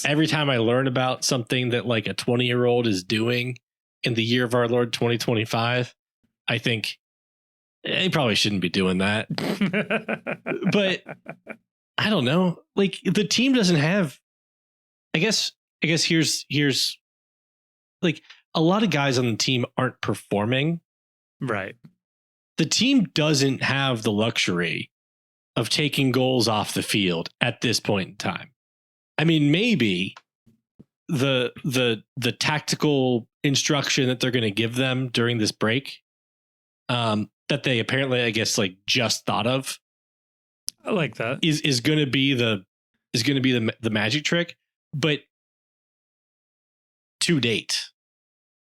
every time I learn about something that like a 20-year-old is doing in the year of our Lord 2025, I think he probably shouldn't be doing that. But I don't know. Like the team doesn't have. I guess here's like a lot of guys on the team aren't performing. Right. The team doesn't have the luxury of taking goals off the field at this point in time. I mean, maybe the tactical instruction that they're going to give them during this break that they apparently, I guess, like just thought of. I like that. Is going to be the magic trick, but to date,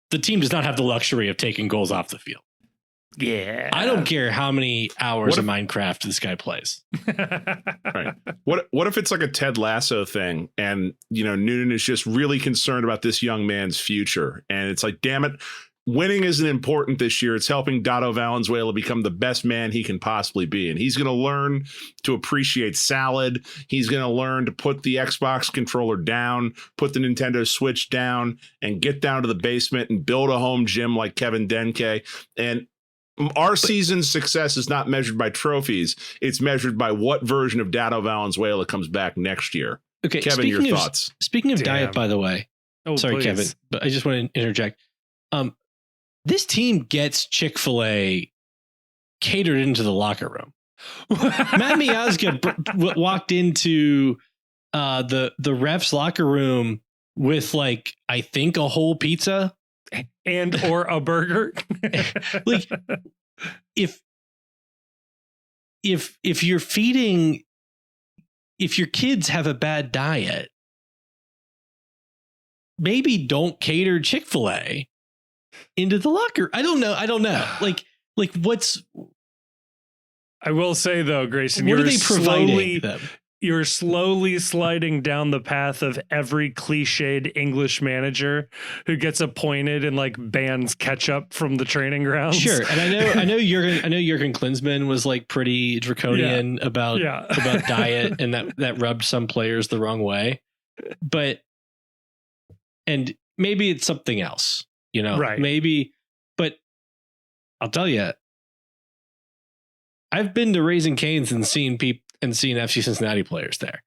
the team does not have the luxury of taking goals off the field. Yeah, I don't care how many hours of Minecraft this guy plays. Right. What if it's like a Ted Lasso thing, and Noonan is just really concerned about this young man's future, and it's like, damn it, winning isn't important this year. It's helping Dado Valenzuela become the best man he can possibly be. And he's going to learn to appreciate salad. He's going to learn to put the Xbox controller down, put the Nintendo Switch down, and get down to the basement and build a home gym like Kevin Denke. And our season's success is not measured by trophies. It's measured by what version of Dado Valenzuela comes back next year. Okay, Kevin, your thoughts? Speaking of diet, by the way. Oh, sorry, please. Kevin, but I just want to interject. This team gets Chick-fil-A catered into the locker room. Matt Miazga walked into the ref's locker room with, like, I think a whole pizza and or a burger. Like, if you're feeding, if your kids have a bad diet, maybe don't cater Chick-fil-A into the locker. I don't know. Like what's? I will say though, Grayson, what are they providing them? You're slowly sliding down the path of every cliched English manager who gets appointed and like bans ketchup from the training grounds. Sure, and I know Jurgen Klinsmann was like pretty draconian about diet, and that rubbed some players the wrong way. And maybe it's something else. Right. Maybe, but I'll tell you, I've been to Raising Cane's and seen FC Cincinnati players there.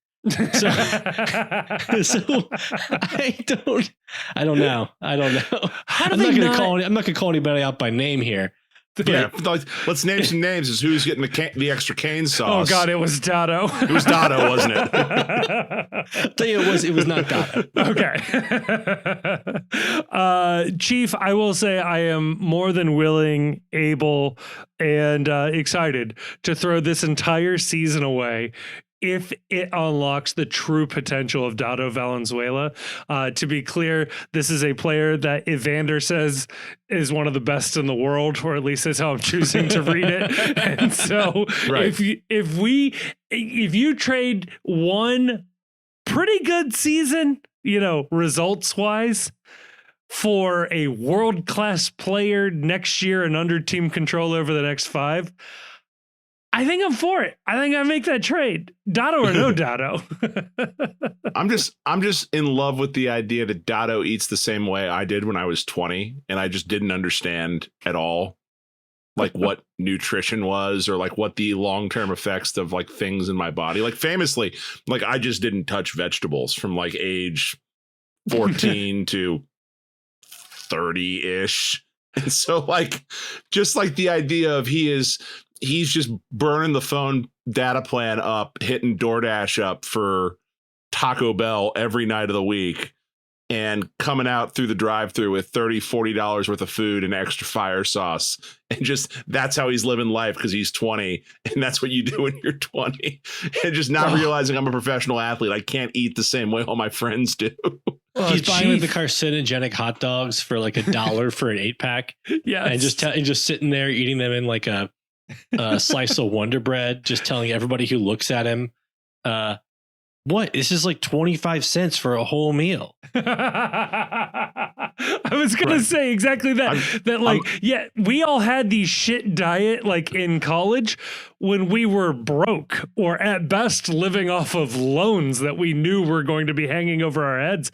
So I don't know. I'm not going to call anybody out by name here. Yeah, let's name some names as who's getting the extra cane sauce. Oh God, it was Dado. It was Dado, wasn't it? I'll tell you, it was not Dado. Okay. Chief, I will say I am more than willing, able, and excited to throw this entire season away if it unlocks the true potential of Dado Valenzuela. To be clear, this is a player that Evander says is one of the best in the world, or at least that's how I'm choosing to read it. And so right. if you trade one pretty good season, results wise, for a world-class player next year and under team control over the next 5, I think I'm for it. I think I make that trade. Dado or no Dado. I'm just in love with the idea that Dado eats the same way I did when I was 20, and I just didn't understand at all like what nutrition was, or like what the long-term effects of like things in my body. Like famously, like I just didn't touch vegetables from like age 14 to 30-ish. And so like just like the idea of he's just burning the phone data plan up, hitting DoorDash up for Taco Bell every night of the week, and coming out through the drive-thru with $30-$40 worth of food and extra fire sauce. And just that's how he's living life because he's 20. And that's what you do when you're 20. And just not realizing I'm a professional athlete. I can't eat the same way all my friends do. He's buying the carcinogenic hot dogs for like $1 for an 8-pack. Yeah. And just sitting there eating them in like a slice of Wonder Bread, just telling everybody who looks at him, what? This is like 25 cents for a whole meal. I was going to say exactly that. We all had the shit diet like in college when we were broke, or at best living off of loans that we knew were going to be hanging over our heads.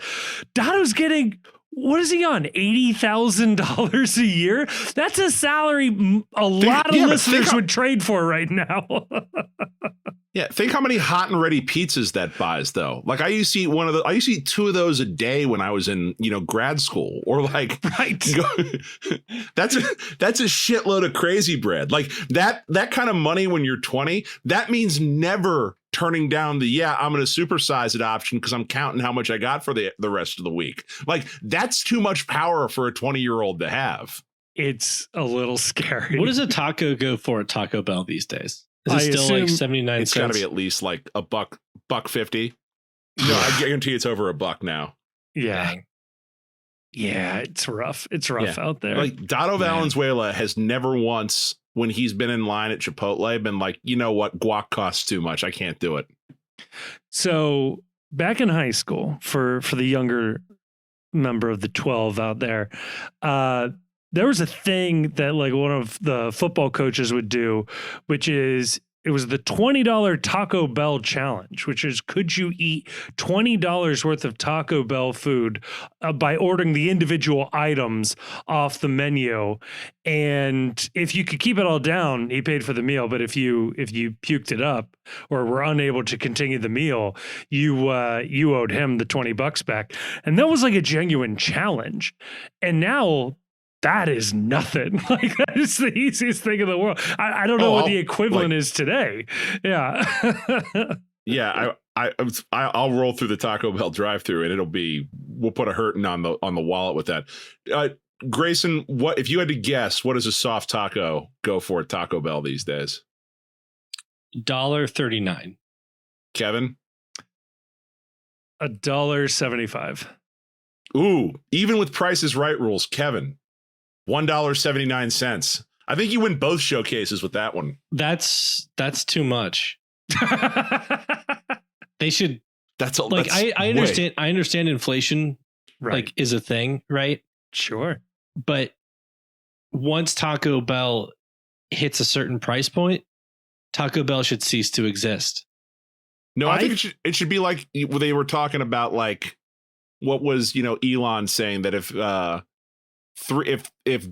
Dado's getting... What is he on? $80,000 a year? That's a salary a lot of listeners would trade for right now. Yeah, think how many hot and ready pizzas that buys, though. Like I used to eat 2 of those a day when I was in, grad school, or like, right. That's a shitload of crazy bread. Like that kind of money when you're 20, that means never turning down I'm going to supersize it option because I'm counting how much I got for the rest of the week. Like that's too much power for a 20-year-old to have. it's a little scary. What does a taco go for at Taco Bell these days? Is it still like 79 It's cents? got to be at least like a buck 50. No, I guarantee it's over $1 now. Yeah. Dang. Yeah, it's rough. It's rough out there. Like Dado Valenzuela has never once, when he's been in line at Chipotle, been like, you know what, guac costs too much. I can't do it. So back in high school, for the younger member of the 12 out there, there was a thing that like one of the football coaches would do, which is it was the $20 Taco Bell challenge, which is could you eat $20 worth of Taco Bell food by ordering the individual items off the menu. And if you could keep it all down, he paid for the meal. But if you puked it up or were unable to continue the meal, you owed him the $20 back. And that was like a genuine challenge. And now that is nothing. Like that is the easiest thing in the world. I don't know what the equivalent is today. Yeah. Yeah, I'll roll through the Taco Bell drive-through, and we'll put a hurting on the wallet with that. Grayson, what if you had to guess? What does a soft taco go for at Taco Bell these days? $1.39. Kevin, $1.75. Ooh, even with Price is Right rules, Kevin, $1.79. I think you win both showcases with that one. That's too much. They should. That's all. Like I understand. I understand inflation, Right. like is a thing, right? Sure. But once Taco Bell hits a certain price point, Taco Bell should cease to exist. No, I think it should be like they were talking about, like what was Elon saying that if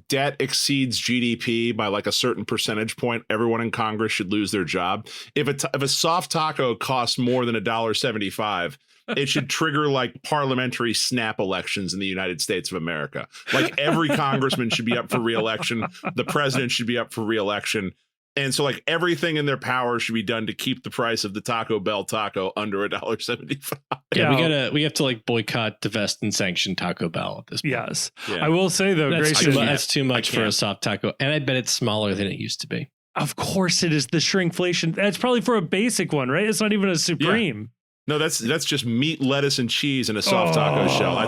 debt exceeds GDP by like a certain percentage point, everyone in Congress should lose their job. If a soft taco costs more than $1.75, it should trigger like parliamentary snap elections in the United States of America. Like every congressman should be up for re-election. The president should be up for re-election. And so like everything in their power should be done to keep the price of the Taco Bell taco under $1.75. Yeah, we have to like boycott, divest, and sanction Taco Bell at this point. Yes. Yeah. I will say though, Grayson, that's too much for a soft taco. And I bet it's smaller than it used to be. of course it is the shrinkflation. That's probably for a basic one, right? It's not even a supreme. No, that's just meat, lettuce, and cheese in a soft taco shell.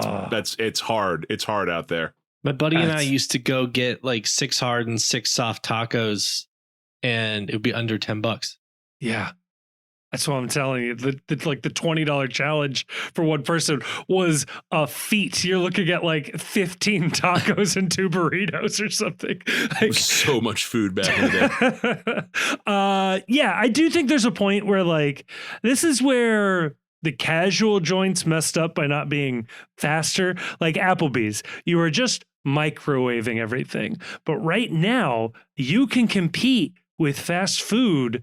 It's hard. It's hard out there. My buddy and I used to go get like 6 hard and 6 soft tacos, and it would be under $10. Yeah. That's what I'm telling you. The $20 challenge for one person was a feat. You're looking at like 15 tacos and 2 burritos or something. Like, so much food back in the day. Yeah, I do think there's a point where like this is where the casual joints messed up by not being faster. Like Applebee's, you are just microwaving everything. But right now, you can compete with fast food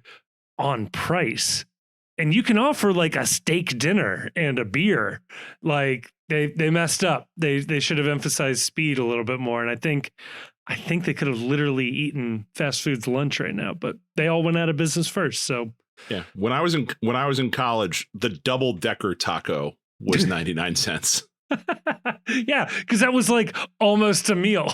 on price. And you can offer like a steak dinner and a beer. Like they messed up. They should have emphasized speed a little bit more. And I think they could have literally eaten fast food's lunch right now, but they all went out of business first. So yeah, when I was in college, the double decker taco was 99 cents. Yeah, because that was like almost a meal.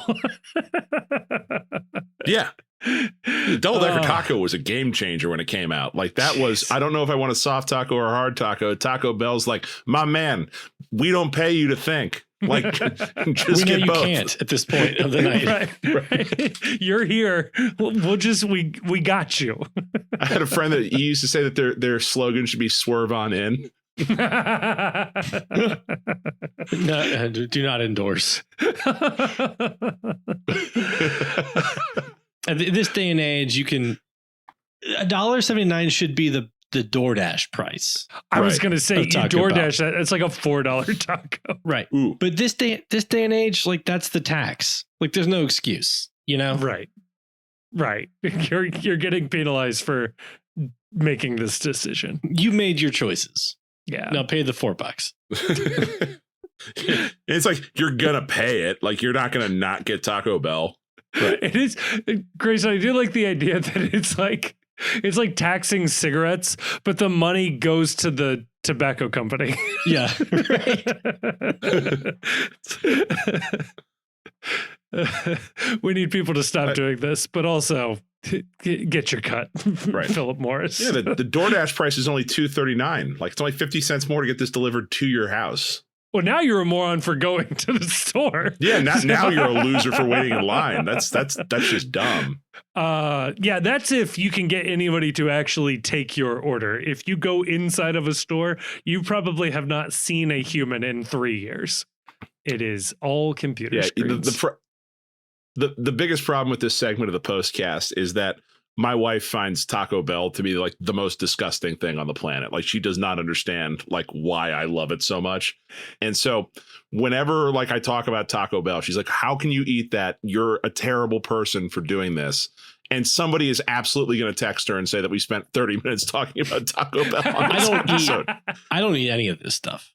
Yeah. The double decker taco was a game changer when it came out. Like that was, I don't know if I want a soft taco or a hard taco. Taco Bell's like, my man, we don't pay you to think. Like, just get both. You can't at this point of the night. Right. You're here. We got you. I had a friend that used to say that their slogan should be "Swerve on in." No, do not endorse. At this day and age, you can $1.79 should be the DoorDash price. I was going to say, you DoorDash that. It's like a $4 taco. Right. Ooh. But this day and age, like that's the tax. Like there's no excuse, you know? Right. You're getting penalized for making this decision. You made your choices. Yeah. Now pay the $4. It's like you're gonna pay it. Like you're not gonna not get Taco Bell. Right. It is, Grayson, I do like the idea that it's like taxing cigarettes, but the money goes to the tobacco company. Yeah. Right. We need people to stop doing this, but also get your cut, Right. Philip Morris. Yeah, the DoorDash price is only $2.39. Like it's only 50 cents more to get this delivered to your house. Well, now you're a moron for going to the store. Yeah, now you're a loser for waiting in line. That's just dumb. Yeah, that's if you can get anybody to actually take your order. If you go inside of a store, you probably have not seen a human in 3 years. It is all computer screens. The biggest problem with this segment of the postcast is that my wife finds Taco Bell to be like the most disgusting thing on the planet. Like she does not understand like why I love it so much. And so whenever like I talk about Taco Bell, she's like, how can you eat that? You're a terrible person for doing this. And somebody is absolutely going to text her and say that we spent 30 minutes talking about Taco Bell on this episode. I don't eat any of this stuff.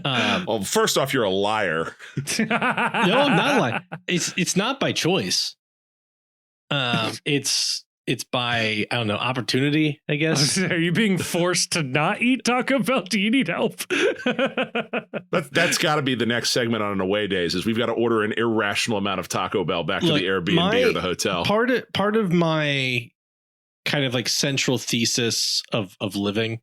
Well, first off, you're a liar. No, I'm not lying. It's not by choice. It's by, I don't know, opportunity, I guess. Are you being forced to not eat Taco Bell? Do you need help? That's got to be the next segment on an away days is we've got to order an irrational amount of Taco Bell back to the Airbnb or the hotel. Part of my kind of like central thesis of living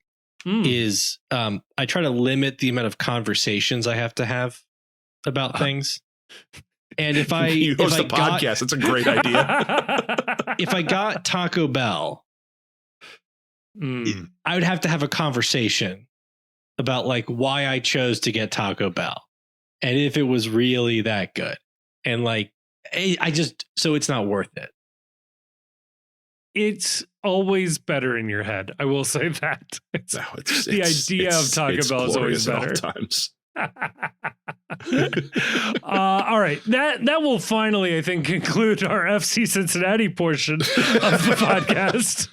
is I try to limit the amount of conversations I have to have about things. And if I you host a podcast, it's a great idea. If I got Taco Bell, I would have to have a conversation about like why I chose to get Taco Bell and if it was really that good. And like, so it's not worth it. It's always better in your head. I will say that. The idea of Taco Bell is always better. At all times. All right, that will finally, I think, conclude our FC Cincinnati portion of the podcast.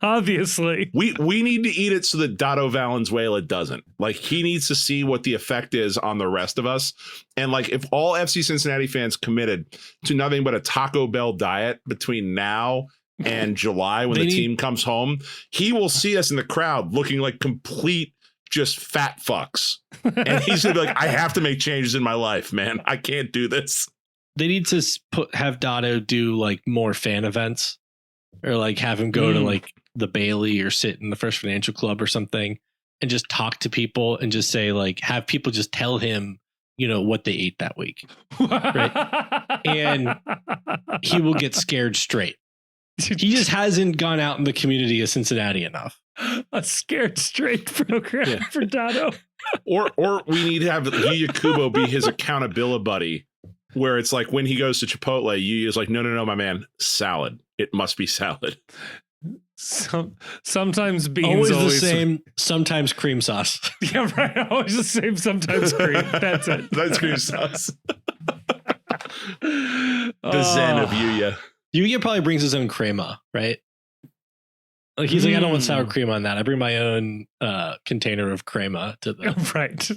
Obviously, we need to eat it so that Dado Valenzuela doesn't. Like he needs to see what the effect is on the rest of us. And like if all FC Cincinnati fans committed to nothing but a Taco Bell diet between now and July when the team comes home, he will see us in the crowd looking like complete just fat fucks. And he's gonna be like, I have to make changes in my life, man. I can't do this. They need to have Dado do like more fan events or like have him go to like the Bailey or sit in the First Financial Club or something and just talk to people and just say like, have people just tell him, you know, what they ate that week. Right. And he will get scared straight. He just hasn't gone out in the community of Cincinnati enough. A scared straight program for Dado. Or we need to have Yuya Kubo be his accountability buddy, where it's like when he goes to Chipotle, Yuya's like, no, my man, salad. It must be salad. Sometimes beans always the same. Sometimes cream sauce. Yeah, right. Always the same. Sometimes cream. That's it. That's cream sauce. The zen of Yuya. Yuya probably brings his own crema, right? Like he's like, I don't want sour cream on that. I bring my own container of crema to the right.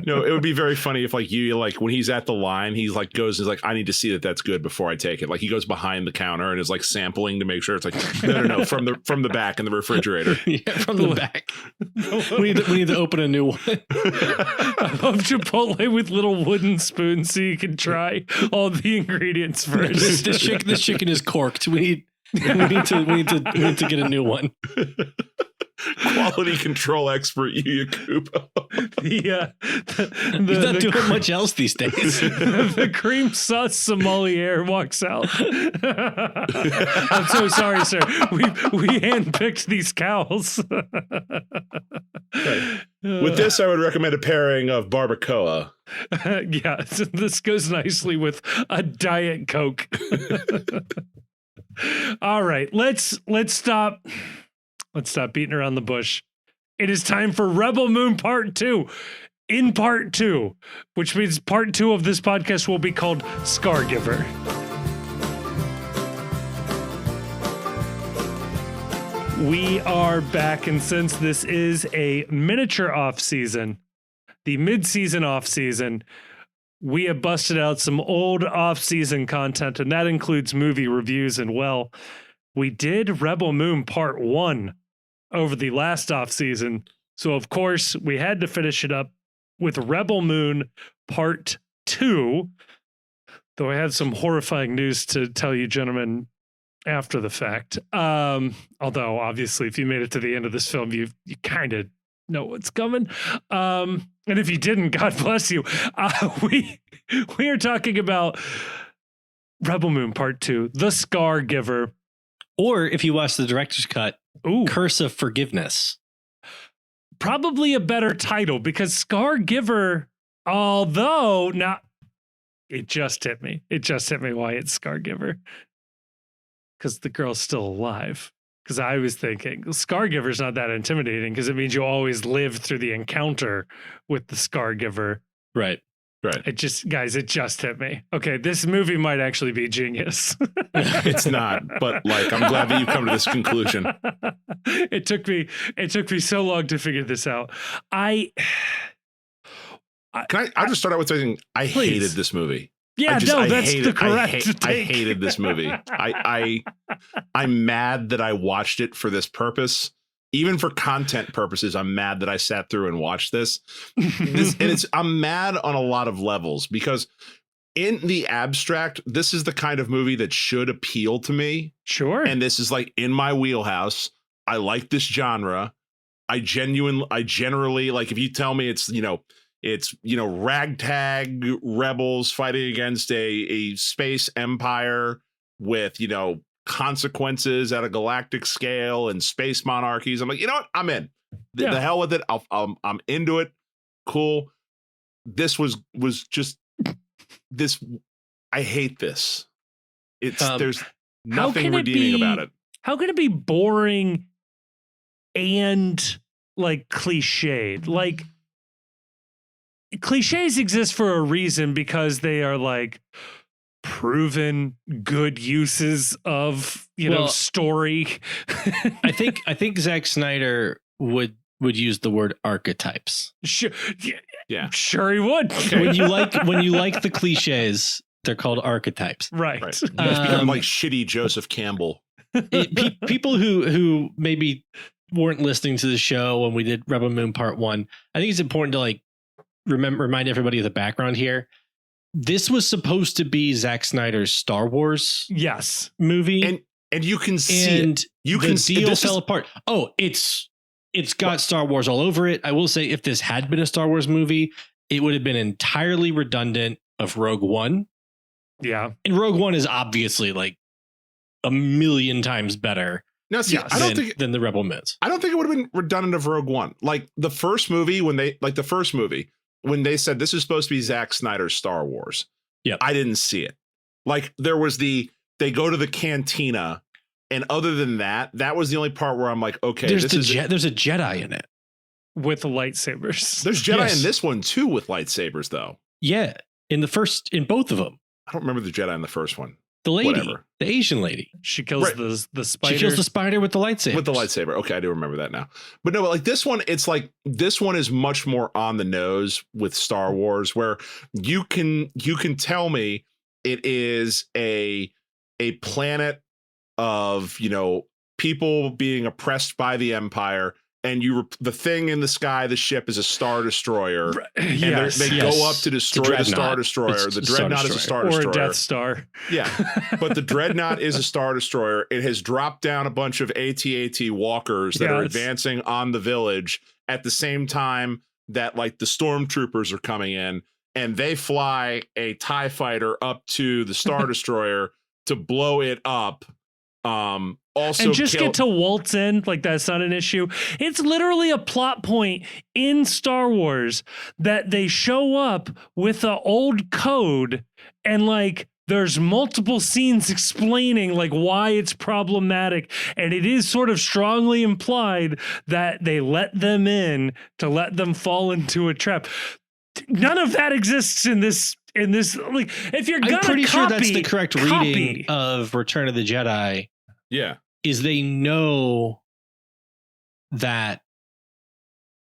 No, it would be very funny if like you like when he's at the line, he's like goes is like, I need to see that that's good before I take it. Like he goes behind the counter and is like sampling to make sure it's like no from the back in the refrigerator. Yeah, from the back. we need to open a new one. I love Chipotle with little wooden spoons so you can try all the ingredients first. This chicken is corked. We need to get a new one. Quality control expert Yuya Kubo. He's not doing much else these days. The cream sauce sommelier walks out. I'm so sorry, sir. We handpicked these cows. Right. With this, I would recommend a pairing of barbacoa. Yeah, this goes nicely with a Diet Coke. All right, let's stop beating around the bush. It is time for Rebel Moon Part 2. In Part 2, which means Part 2 of this podcast will be called Scargiver. We are back, and since this is a miniature off-season, the mid-season off-season, we have busted out some old off-season content, and that includes movie reviews. And well, we did Rebel Moon Part 1 over the last off-season. So, of course, we had to finish it up with Rebel Moon Part 2. Though I had some horrifying news to tell you, gentlemen, after the fact. Although, obviously, if you made it to the end of this film, you kind of know what's coming. And if you didn't, God bless you. We are talking about Rebel Moon Part 2, The Scar Giver. Or if you watch the director's cut, Ooh. Curse of Forgiveness. Probably a better title, because Scar Giver, although not, it just hit me. It just hit me why it's Scar Giver. Because the girl's still alive. Because I was thinking, Scar Giver's not that intimidating, because it means you always live through the encounter with the Scar Giver. Right. It just hit me. Okay, this movie might actually be genius. It's not, but like, I'm glad that you come to this conclusion. It took me so long to figure this out. I'll just start out with saying I hated this movie. Yeah, that's the correct take. I hated this movie. I'm mad that I watched it for this purpose. Even for content purposes, I'm mad that I sat through and watched this. I'm mad on a lot of levels, because in the abstract, this is the kind of movie that should appeal to me. Sure. And this is like in my wheelhouse. I like this genre. I generally like, if you tell me it's ragtag rebels fighting against a space empire with, consequences at a galactic scale and space monarchies, I'm like, you know what? I'm in. The hell with it. I'm into it. Cool. This was just this. I hate this. There's nothing redeeming about it. How can it be boring and like cliched? Like, cliches exist for a reason, because they are like proven good uses of story. I think Zack Snyder would use the word archetypes. Sure, yeah, sure he would. Okay. when you like the cliches, they're called archetypes. Right. It's become like shitty Joseph Campbell. People who maybe weren't listening to the show when we did Rebel Moon Part 1, I think it's important to like remind everybody of the background here. This was supposed to be Zack Snyder's Star Wars movie. And you can see it. The deal fell apart. Oh, it's got Star Wars all over it. I will say, if this had been a Star Wars movie, it would have been entirely redundant of Rogue One. Yeah. And Rogue One is obviously like a million times better. Now, see, I don't think than the Rebel Moons. I don't think it would have been redundant of Rogue One. Like the first movie, when they said this is supposed to be Zack Snyder's Star Wars. Yeah, I didn't see it. Like there was they go to the cantina, and other than that was the only part where I'm like, okay, there's a Jedi in it with lightsabers. There's Jedi in this one too with lightsabers, though. Yeah, in both of them. I don't remember the Jedi in the first one. The lady, whatever. The Asian lady. She kills the spider. She kills the spider with the lightsaber. With the lightsaber. Okay, I do remember that now. But no, like this one, it's like this one is much more on the nose with Star Wars, where you can tell me it is a planet of, people being oppressed by the Empire, and the thing in the sky, the ship, is a Star Destroyer. And they go up to destroy the Star Destroyer. The Dreadnought is a Star Destroyer. Or a Death Star. Yeah. But the Dreadnought is a Star Destroyer. It has dropped down a bunch of AT-AT walkers that are advancing on the village at the same time that like the stormtroopers are coming in, and they fly a TIE fighter up to the Star Destroyer to blow it up. Also, and just get to waltz in, like that's not an issue. It's literally a plot point in Star Wars that they show up with an old code, and like there's multiple scenes explaining like why it's problematic, and it is sort of strongly implied that they let them in to let them fall into a trap. None of that exists in this. Like, if you're gonna, I'm pretty sure that's the correct reading of Return of the Jedi. Yeah, is they know that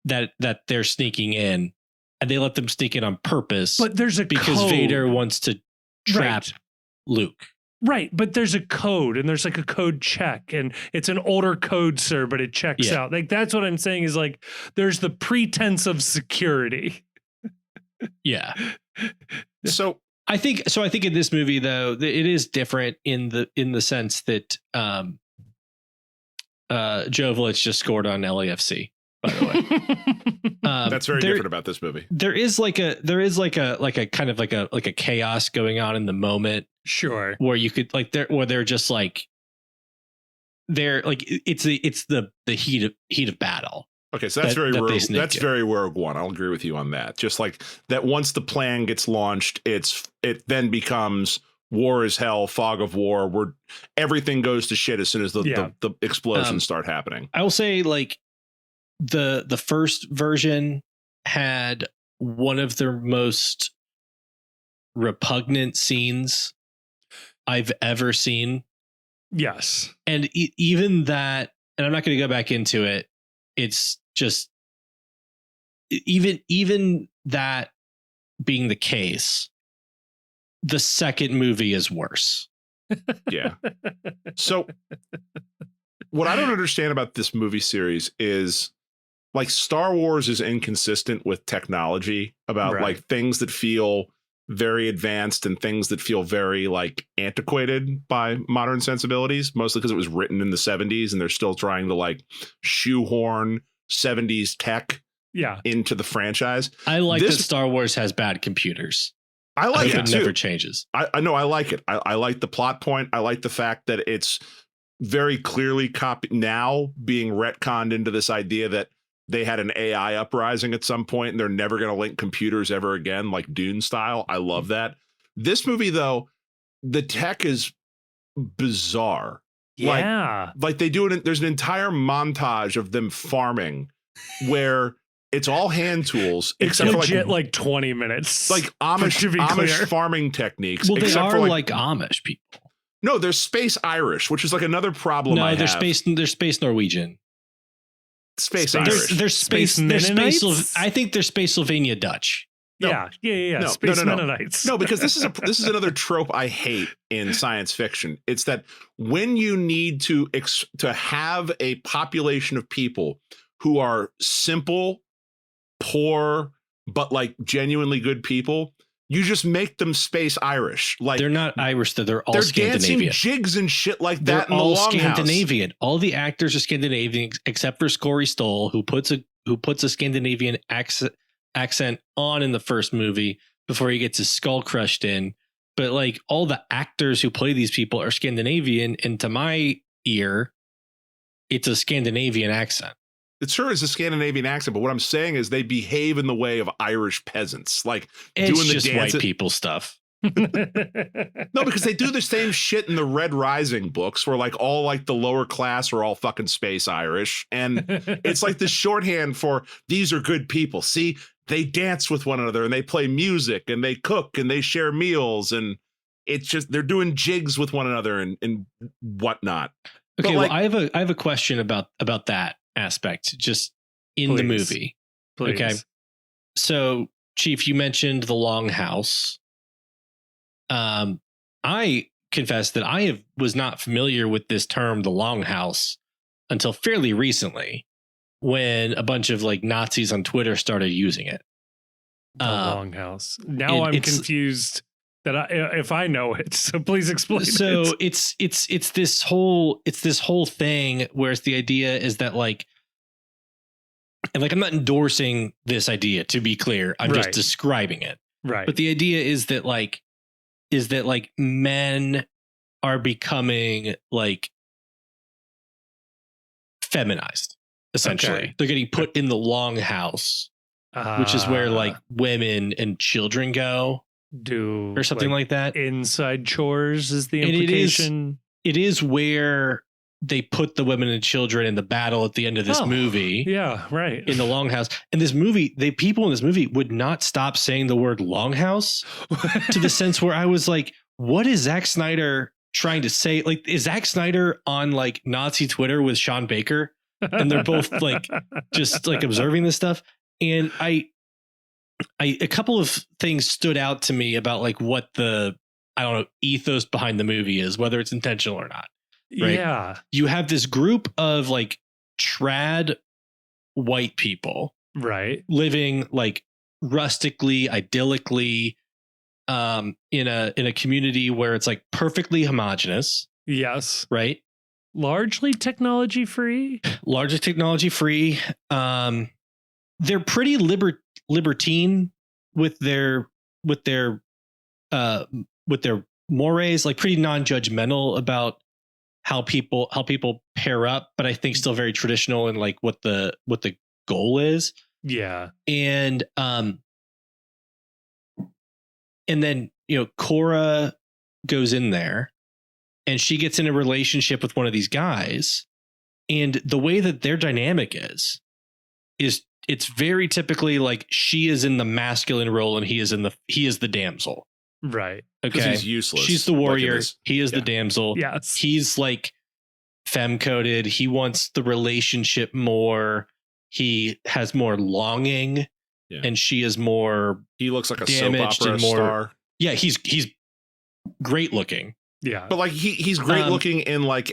they're sneaking in, and they let them sneak in on purpose. But there's because code. Vader wants to trap Luke. Right, but there's a code, and there's like a code check, and it's an older code, sir, but it checks out. Like that's what I'm saying is like there's the pretense of security. Yeah. So I think in this movie though, it is different in the sense that Joe Village just scored on LAFC, by the way. That's very different about this movie. There is like a kind of like a chaos going on in the moment. Sure. Where you could they're just like they're like it's the heat of battle. Okay, so that's very Rogue One. I'll agree with you on that. Just like that, once the plan gets launched, it then becomes war is hell, fog of war, where everything goes to shit as soon as the explosions start happening. I will say, like, the first version had one of the most repugnant scenes I've ever seen. Yes. And even that, and I'm not going to go back into it. It's just even that being the case, the second movie is worse. Yeah. So what I don't understand about this movie series is, like, Star Wars is inconsistent with technology about like things that feel very advanced and things that feel very like antiquated by modern sensibilities, mostly because it was written in the 70s and they're still trying to like shoehorn 70s tech into the franchise. I like that Star Wars has bad computers. I like it too. It never changes. I know. I like it. I like the plot point. I like the fact that it's very clearly now being retconned into this idea that they had an AI uprising at some point and they're never going to link computers ever again, like Dune style. I love that. This movie, though, the tech is bizarre. Yeah. Like they do it. There's an entire montage of them farming where it's all hand tools. It's legit like 20 minutes. Like Amish farming techniques. Well, they are like Amish people. No, they're space Irish, which is like another problem. No, they're space Norwegian. Space Irish. They're space Mennonites? I think they're space Sylvania Dutch. No. Yeah. No, space Mennonites. No, because this is another trope I hate in science fiction. It's that when you need to have a population of people who are simple, poor, but like genuinely good people, you just make them space Irish. Like, they're not Irish, though. They're all dancing Scandinavian. jigs and shit like that. They're all Scandinavian. All the actors are Scandinavian except for Scory Stoll, who puts a Scandinavian accent on in the first movie before he gets his skull crushed in. But like all the actors who play these people are Scandinavian, and to my ear, it's a Scandinavian accent. It sure is a Scandinavian accent, but what I'm saying is they behave in the way of Irish peasants, like it's doing the just dance. White people stuff. No, because they do the same shit in the Red Rising books, where like all like the lower class are all fucking space Irish, and it's like the shorthand for these are good people. See, they dance with one another and they play music and they cook and they share meals, and it's just they're doing jigs with one another and whatnot. Okay, well, I have a question about that aspect just in the movie. Please. Okay. So, Chief, you mentioned the Longhouse. I confess that I was not familiar with this term, the Longhouse, until fairly recently, when a bunch of like Nazis on Twitter started using it. The Longhouse. Now I'm confused that if I know it, so please explain. So it's this whole thing where the idea is that like, and like I'm not endorsing this idea, to be clear. I'm just describing it. Right. But the idea is that like men are becoming like feminized, essentially. Okay. They're getting put in the Longhouse, which is where like women and children go. Do or something like that. Inside chores is the implication. It is where they put the women and children in the battle at the end of this movie. Yeah, right. In the Longhouse. In this movie, people in this movie would not stop saying the word Longhouse to the sense where I was like, what is Zack Snyder trying to say? Like, is Zack Snyder on like Nazi Twitter with Sean Baker? And they're both like just like observing this stuff. And a couple of things stood out to me about like what the, I don't know, ethos behind the movie is, whether it's intentional or not. Right? Yeah. You have this group of like trad white people, right, living like rustically, idyllically, in a community where it's like perfectly homogenous, Yes. right? Largely technology free. Largely technology free. They're pretty libertine with their mores, like pretty non-judgmental about how people pair up, but I think still very traditional in like what the goal is. Yeah. And then, Cora goes in there and she gets in a relationship with one of these guys. And the way that their dynamic is it's very typically like she is in the masculine role and he is the damsel. Right. Okay. He's useless. She's the warrior. Like he is the damsel. Yes. He's like femme coded. He wants the relationship more. He has more longing. Yeah. And she is more. He looks like a soap damaged opera and more- star. Yeah, he's great looking. Yeah. But like he's great looking in like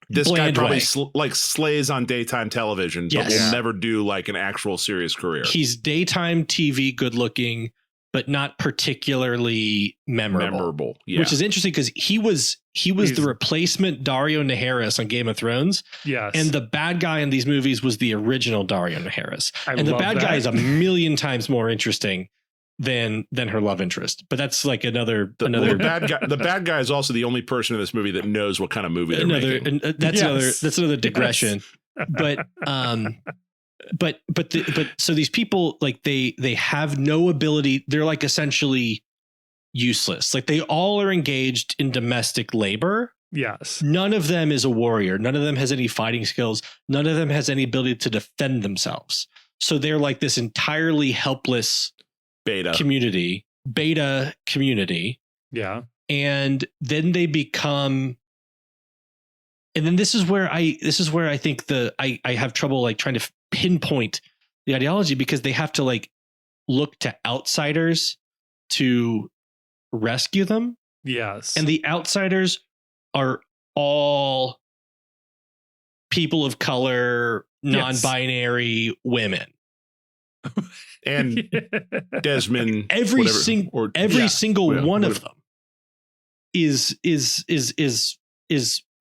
this guy bland probably way. slays on daytime television, but Yes. will Yeah. never do like an actual serious career. He's daytime TV good looking, but not particularly memorable. Yeah. Which is interesting because he was the replacement Dario Naharis on Game of Thrones. Yes. And the bad guy in these movies was the original Dario Naharis. And the love bad guy that. is a million times more interesting than her love interest. But that's like another The bad guy is also the only person in this movie that knows what kind of movie they're making. that's another digression. But so these people, like they have no ability. They're like essentially useless. Like they all are engaged in domestic labor. Yes. None of them is a warrior. None of them has any fighting skills. None of them has any ability to defend themselves. So they're like this entirely helpless beta community. Yeah. And then they become. And then this is where I think I have trouble like trying to pinpoint the ideology, because they have to like look to outsiders to rescue them. Yes. And the outsiders are all people of color, non-binary women. and Desmond, Every whatever, single one whatever. of them is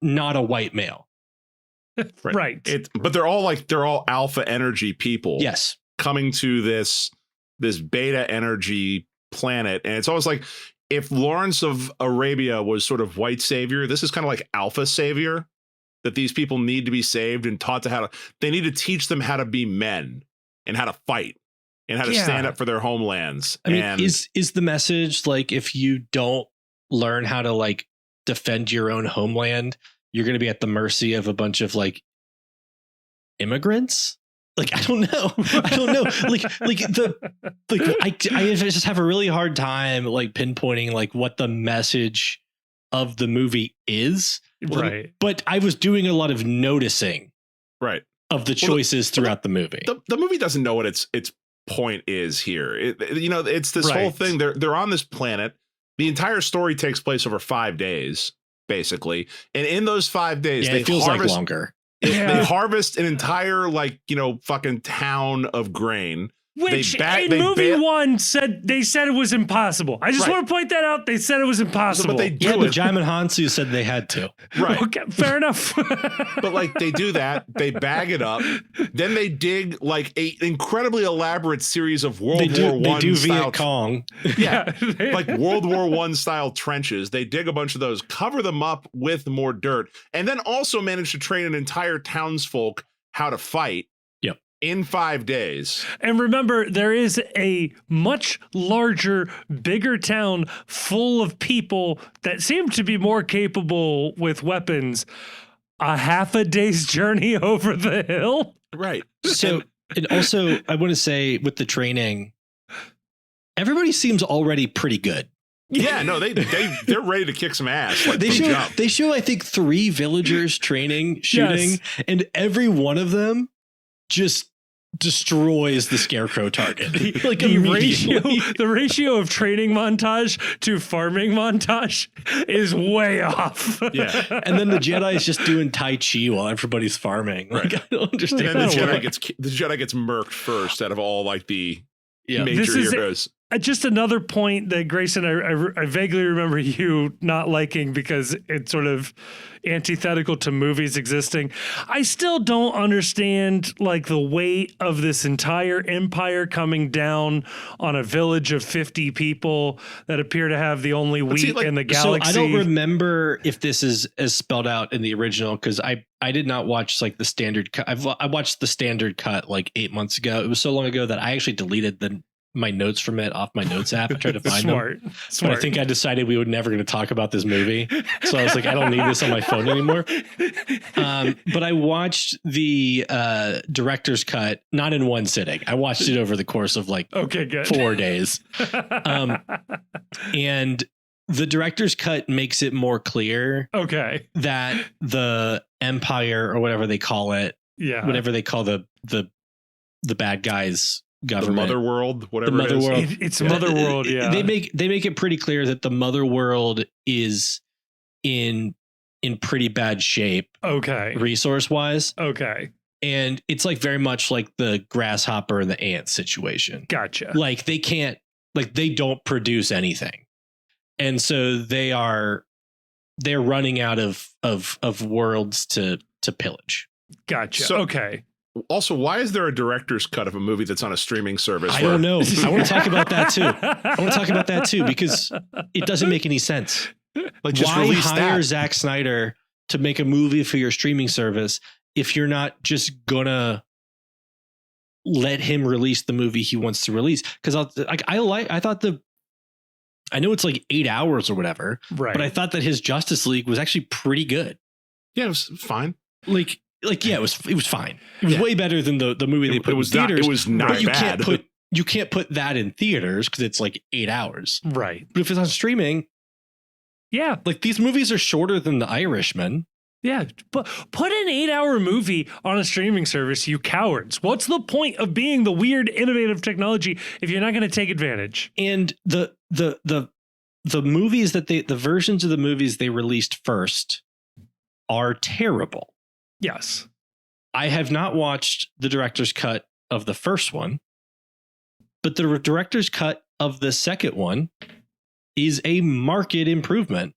not a white male. Right. But they're all alpha energy people. Yes. Coming to this beta energy planet. And it's almost like if Lawrence of Arabia was sort of white savior, this is kind of like alpha savior, that these people need to be saved and taught they need to teach them how to be men and how to fight and how to stand up for their homelands. I mean, is the message like, if you don't learn how to like defend your own homeland, you're going to be at the mercy of a bunch of like immigrants? Like, I don't know. I just have a really hard time like pinpointing like what the message of the movie is. Right. But I was doing a lot of noticing of the choices throughout the movie. The movie doesn't know what its point is here. It's this whole thing. They're on this planet. The entire story takes place over 5 days, basically. And in those 5 days, it feels like longer. They harvest an entire fucking town of grain. Which movie one said it was impossible. I just want to point that out. They said it was impossible. But they do but Jaimin Hansu said they had to. Right. Okay, fair enough. But like they do that, they bag it up, then they dig like a incredibly elaborate series of World War I style Viet Cong. Yeah, like World War I style trenches. They dig a bunch of those, cover them up with more dirt, and then also manage to train an entire townsfolk how to fight. In 5 days. And remember, there is a much larger, bigger town full of people that seem to be more capable with weapons. A half a day's journey over the hill. Right. So, and also, I want to say with the training, everybody seems already pretty good. Yeah, no, they're ready to kick some ass. Like, they show, I think, 3 villagers shooting, and every one of them just destroys the scarecrow target. The ratio of training montage to farming montage is way off. Yeah. And then the Jedi is just doing Tai Chi while everybody's farming. Like, I don't understand. And then the Jedi gets murked first out of all like the major heroes. just another point that Grayson, I vaguely remember you not liking because it's sort of antithetical to movies existing. I still don't understand like the weight of this entire empire coming down on a village of 50 people that appear to have the only wheat in the galaxy. So I don't remember if this is as spelled out in the original because I did not watch like the standard cut. I watched the standard cut like 8 months ago. It was so long ago that I actually deleted my notes from it off my notes app. I tried to find them. But I think I decided we were never going to talk about this movie. So I was like, I don't need this on my phone anymore. But I watched the director's cut, not in one sitting. I watched it over the course of like 4 days. And the director's cut makes it more clear that the Empire or whatever they call it, whatever they call the bad guys, government, the Motherworld, whatever the Motherworld. It's Motherworld. Yeah, they make it pretty clear that the Motherworld is in pretty bad shape. Resource wise. And it's like very much like the grasshopper and the ant situation. Gotcha. Like they don't produce anything, and so they're running out of worlds to pillage. Gotcha. So, also, why is there a director's cut of a movie that's on a streaming service? I don't know. I want to talk about that too. Because it doesn't make any sense. Like, just why release hire that. Zack Snyder to make a movie for your streaming service if you're not just gonna let him release the movie he wants to release? Because I know it's like 8 hours or whatever, right? But I thought that his Justice League was actually pretty good. Yeah, it was fine. It was fine. It was way better than the movie they put in theaters. It was not bad. You can't put that in theaters because it's like 8 hours. Right. But if it's on streaming, like these movies are shorter than The Irishman. Yeah, but put an 8-hour movie on a streaming service, you cowards. What's the point of being the weird, innovative technology if you're not going to take advantage? And the movies the versions of the movies they released first are terrible. Yes. I have not watched the director's cut of the first one, but the director's cut of the second one is a marked improvement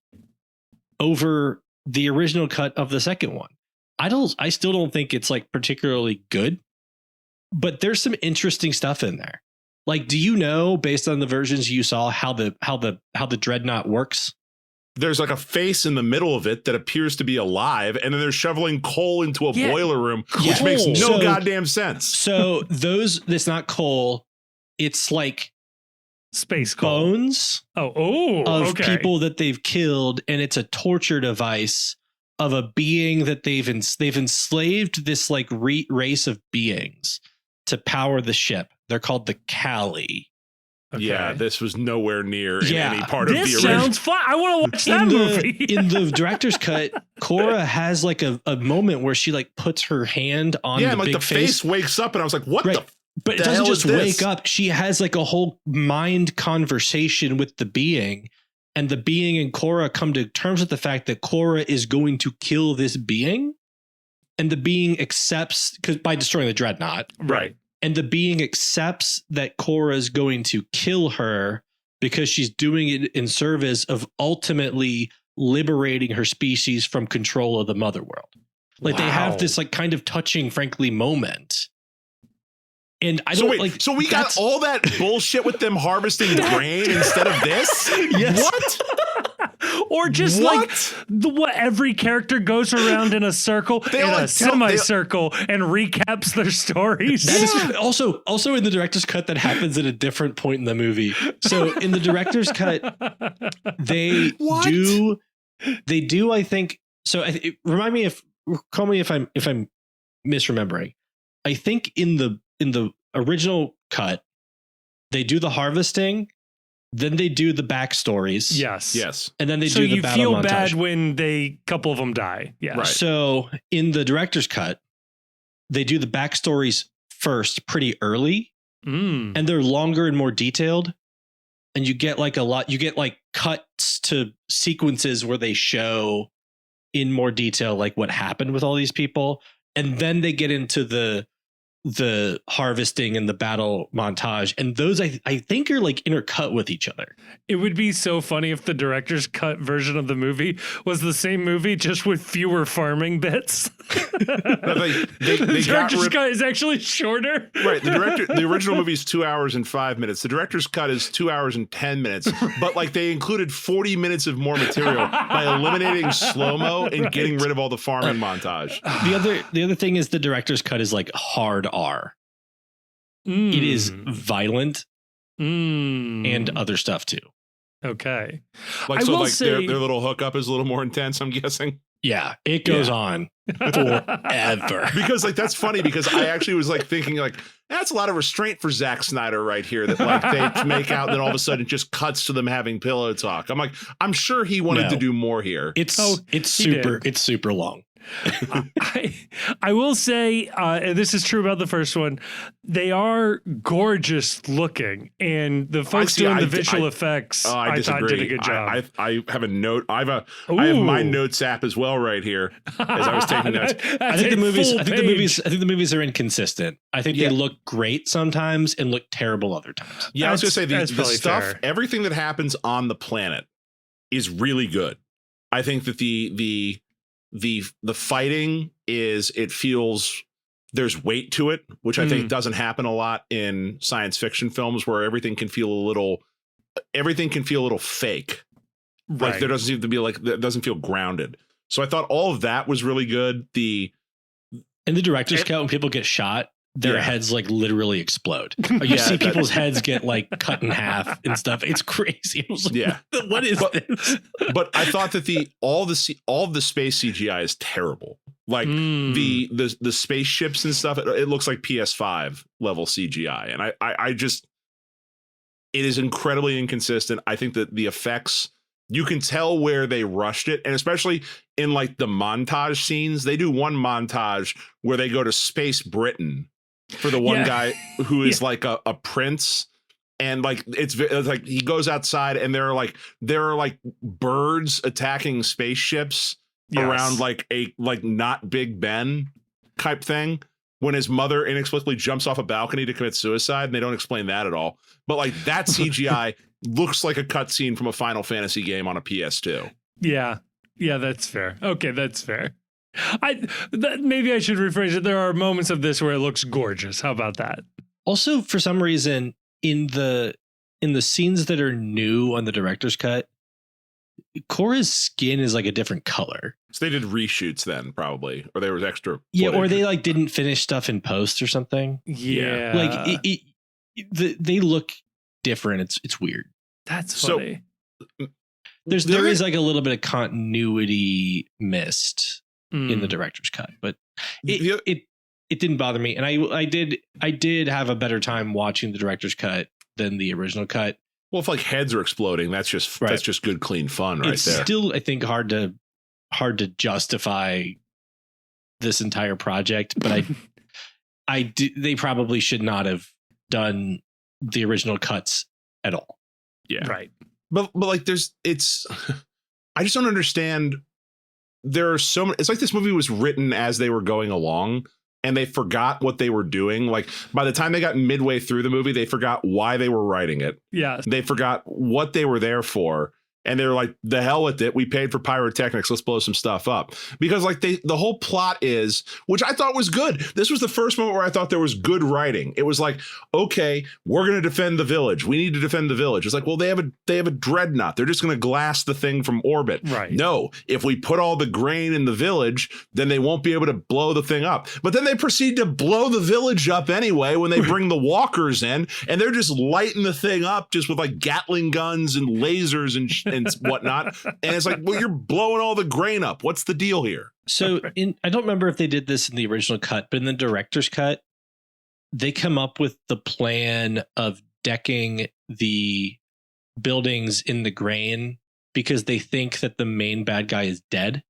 over the original cut of the second one. I still don't think it's like particularly good, but there's some interesting stuff in there. Like, do you know, based on the versions you saw, how the dreadnought works? There's like a face in the middle of it that appears to be alive, and then they're shoveling coal into a boiler room, which makes no goddamn sense. So it's not coal, it's like space coal. Bones of people that they've killed, and it's a torture device of a being that they've enslaved this like race of beings to power the ship. They're called the Kali. Yeah, this was nowhere near in any part of the original. This sounds fun. I want to watch that movie. In the director's cut, Cora has like a moment where she like puts her hand on the big face wakes up, and I was like, what the But it doesn't just wake up. She has like a whole mind conversation with the being, and the being and Cora come to terms with the fact that Cora is going to kill this being, and the being accepts by destroying the dreadnought. Right. And the being accepts that Cora is going to kill her because she's doing it in service of ultimately liberating her species from control of the Motherworld. Like they have this like kind of touching, frankly, moment. And I don't So we got all that bullshit with them harvesting grain instead of this? Yes. What? Or just like what every character goes around in a circle, semicircle, and recaps their stories. That is also in the director's cut that happens at a different point in the movie. So in the director's cut, they do. I think so. Call me if I'm misremembering. I think in the original cut, they do the harvesting. Then they do the backstories. Yes. And then they do the battle montage. So you feel bad when couple of them die. Yeah. Right. So in the director's cut, they do the backstories first pretty early. And they're longer and more detailed. And you get like cuts to sequences where they show in more detail like what happened with all these people. And then they get into the the harvesting and the battle montage, and those I think are like intercut with each other. It would be so funny if the director's cut version of the movie was the same movie just with fewer farming bits. The director's cut is actually shorter. Right. The original movie is 2 hours and 5 minutes. The director's cut is 2 hours and 10 minutes. But like they included 40 minutes of more material by eliminating slow-mo and getting rid of all the farming montage. The other thing is the director's cut is like hard R. It is violent and other stuff too. Okay. Like, so like their little hookup is a little more intense, I'm guessing. Yeah, it goes on forever. Because like that's funny because I actually was like thinking like that's a lot of restraint for Zack Snyder right here that like they make out and then all of a sudden it just cuts to them having pillow talk. I'm like, I'm sure he wanted to do more here. It's super long. I will say, and this is true about the first one, they are gorgeous looking, and the folks doing the visual effects, I thought did a good job. I have a note. I have my notes app as well right here as I was taking notes. I think the movies are inconsistent. I think they look great sometimes and look terrible other times. Yeah, I was gonna say the stuff, everything that happens on the planet is really good. I think that the fighting is, it feels there's weight to it, which I think doesn't happen a lot in science fiction films where everything can feel a little fake. Right. Like there doesn't seem to be like, that doesn't feel grounded. So I thought all of that was really good. In the director's cut, when people get shot, their heads like literally explode. You see people's heads get like cut in half and stuff. It's crazy. Like, what is this? But I thought that all of the space CGI is terrible. Like the spaceships and stuff. It looks like PS5 level CGI, and I just, it is incredibly inconsistent. I think that the effects, you can tell where they rushed it, and especially in like the montage scenes, they do one montage where they go to Space Britain for the one guy who is like a prince, and like it's like he goes outside and there are like birds attacking spaceships around like a not Big Ben type thing when his mother inexplicably jumps off a balcony to commit suicide, and they don't explain that at all. But like that CGI looks like a cutscene from a Final Fantasy game on a PS2. Yeah, that's fair. Okay, that's fair. Maybe I should rephrase it. There are moments of this where it looks gorgeous. How about that? Also, for some reason, in the scenes that are new on the director's cut, Korra's skin is like a different color. So they did reshoots then, probably, or there was extra. Yeah, or they like didn't finish stuff in post or something. Yeah, like they look different. It's weird. That's funny. So, there is like a little bit of continuity missed in the director's cut, but it didn't bother me, and I did have a better time watching the director's cut than the original cut. Well, if like heads are exploding, that's just good clean fun right there. It's still, I think, hard to justify this entire project, but they probably should not have done the original cuts at all. Yeah, right. But like I just don't understand. There are so many, it's like this movie was written as they were going along and they forgot what they were doing. Like by the time they got midway through the movie, they forgot why they were writing it. Yeah. They forgot what they were there for. And they're like, the hell with it. We paid for pyrotechnics. Let's blow some stuff up. Because like the whole plot is, which I thought was good. This was the first moment where I thought there was good writing. It was like, okay, we're going to defend the village. We need to defend the village. It's like, well, they have a dreadnought. They're just going to glass the thing from orbit. Right. No, if we put all the grain in the village, then they won't be able to blow the thing up. But then they proceed to blow the village up anyway when they bring the walkers in, and they're just lighting the thing up just with like Gatling guns and lasers and whatnot, and it's like, well, you're blowing all the grain up. What's the deal here? So I don't remember if they did this in the original cut, but in the director's cut, they come up with the plan of decking the buildings in the grain because they think that the main bad guy is dead.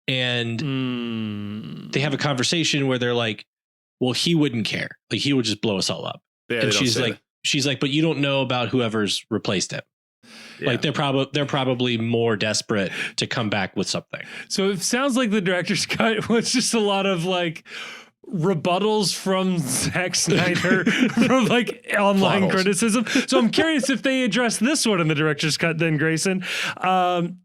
And they have a conversation where they're like, well, he wouldn't care. Like he would just blow us all up. Yeah, and she's like, but you don't know about whoever's replaced him. Yeah. Like they're probably more desperate to come back with something. So it sounds like the director's cut was just a lot of like, rebuttals from Zack Snyder from like online criticism. So I'm curious if they address this one in the director's cut then, Grayson.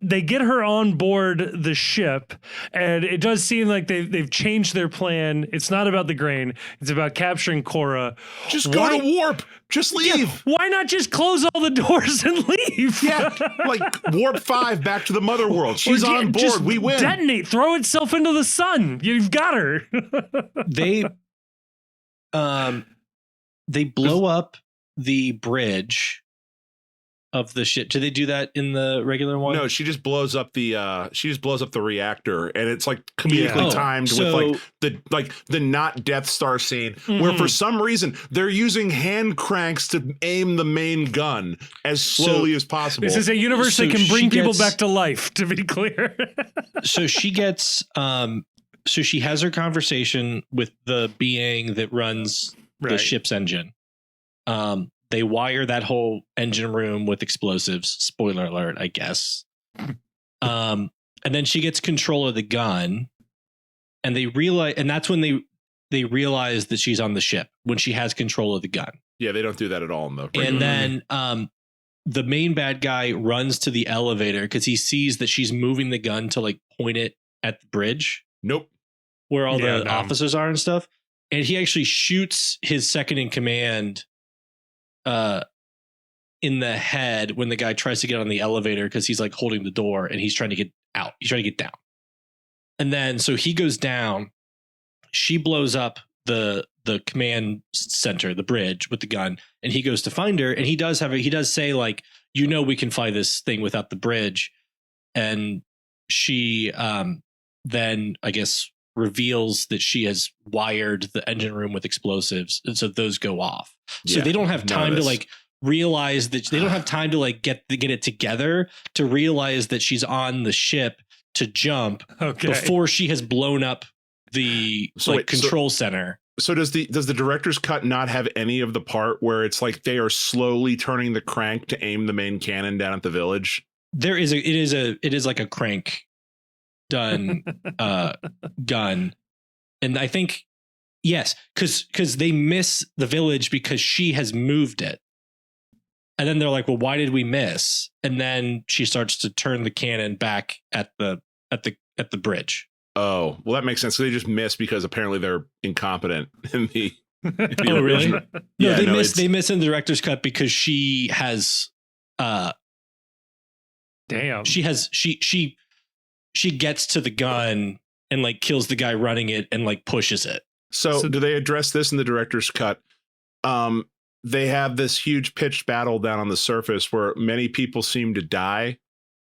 They get her on board the ship, and it does seem like they've changed their plan. It's not about the grain. It's about capturing Korra. Just go to warp. Just leave. Yeah, why not just close all the doors and leave? Yeah, like warp 5 back to the mother world. She's on board. We win. Detonate. Throw itself into the sun. You've got her. They blow up the bridge of the ship. Do they do that in the regular one? No, she just blows up the reactor, and it's like comedically timed with like the not Death Star scene where for some reason they're using hand cranks to aim the main gun as slowly as possible. This is a universe that can bring people back to life, to be clear. So she gets so she has her conversation with the being that runs the ship's engine. They wire that whole engine room with explosives. Spoiler alert, I guess. And then she gets control of the gun, and they realize, and that's when they realize that she's on the ship when she has control of the gun. Yeah, they don't do that at all in the. And then the main bad guy runs to the elevator because he sees that she's moving the gun to like point it at the bridge. Nope. Where all the officers are and stuff. And he actually shoots his second in command in the head when the guy tries to get on the elevator because he's like holding the door and he's trying to get out. He's trying to get down. And then so he goes down. She blows up the command center, the bridge with the gun, and he goes to find her. And he does say like, we can fly this thing without the bridge. And she then I guess reveals that she has wired the engine room with explosives, and so those go off. So they don't have time to like realize that they don't have time to like get it together to realize that she's on the ship to jump before she has blown up the control center. So does the director's cut not have any of the part where it's like they are slowly turning the crank to aim the main cannon down at the village? It is like a crank done gun, and I think yes, because they miss the village because she has moved it, and then they're like, well, why did we miss? And then she starts to turn the cannon back at the bridge. Oh, well, that makes sense. So they just miss because apparently they're incompetent in the. Oh, really? No, they miss in the director's cut because she has. Damn. She gets to the gun and like kills the guy running it and like pushes it. So do they address this in the director's cut? They have this huge pitched battle down on the surface where many people seem to die,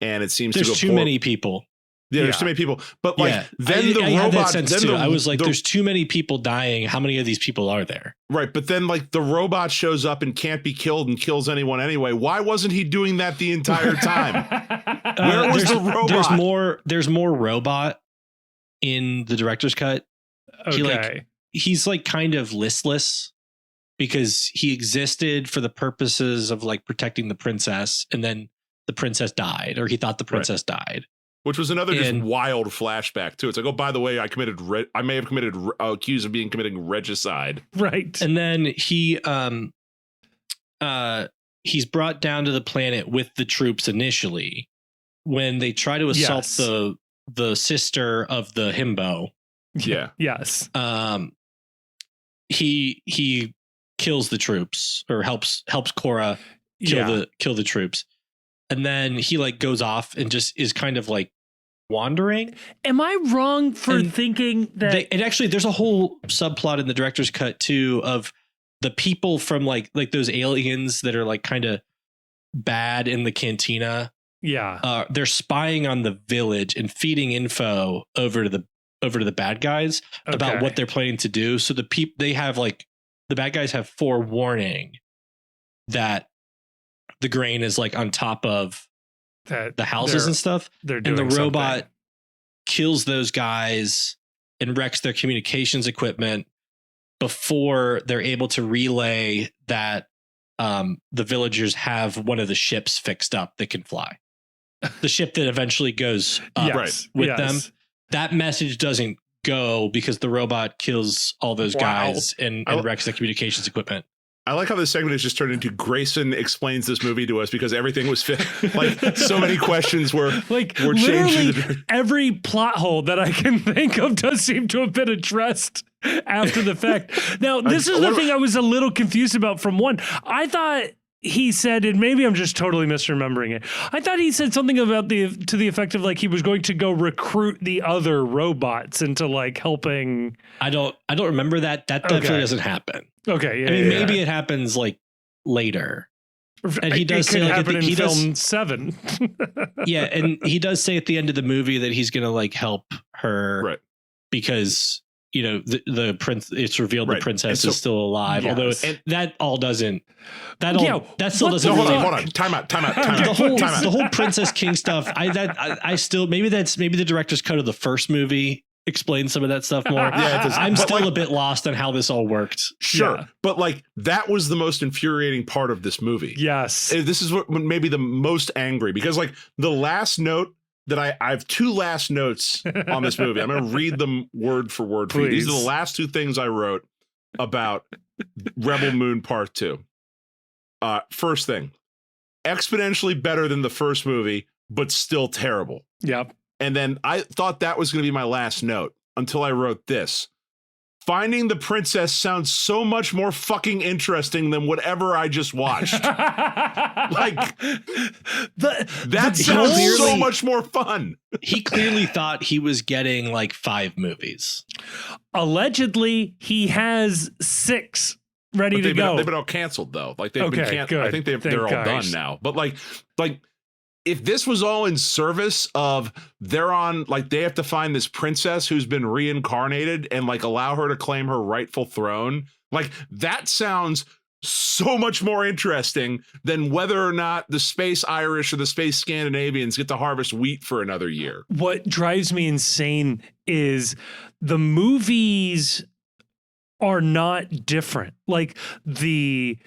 and it seems there's too many people. Yeah, there's too many people. But like then the robot. I was like, there's too many people dying. How many of these people are there? Right, but then like the robot shows up and can't be killed and kills anyone anyway. Why wasn't he doing that the entire time? Where was the robot? There's more robot in the director's cut. Okay. He's like kind of listless because he existed for the purposes of like protecting the princess, and then the princess died, or he thought the princess died. Which was another just wild flashback too. It's like, oh, by the way, I may have committed accused of committing regicide. Right. And then he's brought down to the planet with the troops initially when they try to assault the sister of the himbo. Yeah. Yes. He kills the troops, or helps Korra kill the troops. And then he like goes off and just is kind of like wandering. Am I wrong for thinking that? And actually, there's a whole subplot in the director's cut too of the people from like those aliens that are like kind of bad in the cantina. Yeah, they're spying on the village and feeding info over to the bad guys about what they're planning to do. So the bad guys have forewarning that the grain is like on top of the houses and stuff. And the robot kills those guys and wrecks their communications equipment before they're able to relay that the villagers have one of the ships fixed up that can fly. The ship that eventually goes up with them. That message doesn't go because the robot kills all those guys and wrecks the communications equipment. I like how this segment has just turned into Grayson explains this movie to us because everything was like so many questions were changing. Every plot hole that I can think of does seem to have been addressed after the fact. Now, this is the thing I was a little confused about from one. I thought he said, and maybe I'm just totally misremembering it. I thought he said something about to the effect of like he was going to go recruit the other robots into like helping. I don't remember that. That definitely doesn't happen. Okay, I mean, maybe it happens like later. And he does say like in film 7. Yeah, and he does say at the end of the movie that he's gonna like help her because the prince. It's revealed the princess is still alive. Yes. Although that all doesn't. That still doesn't. Hold on. Time out. The whole Princess King stuff. I still maybe the director's cut of the first movie explains some of that stuff more. Yeah, I'm still a bit lost on how this all worked. Sure, but like that was the most infuriating part of this movie. Yes, this is what maybe the most angry because like the last note. That I have 2 last notes on this movie. I'm going to read them word for word for you. These are the last 2 things I wrote about Rebel Moon Part 2. First thing, exponentially better than the first movie, but still terrible. Yep. And then I thought that was going to be my last note until I wrote this. Finding the princess sounds so much more fucking interesting than whatever I just watched. Like, that sounds so much more fun. He clearly thought he was getting like 5 movies. Allegedly, he has 6 ready to go. They've been all canceled though. Like they've been canceled. I think they're all done now. But like. If this was all in service of they're on, like they have to find this princess who's been reincarnated and like allow her to claim her rightful throne, like that sounds so much more interesting than whether or not the space Irish or the space Scandinavians get to harvest wheat for another year. What drives me insane is the movies are not different. Like the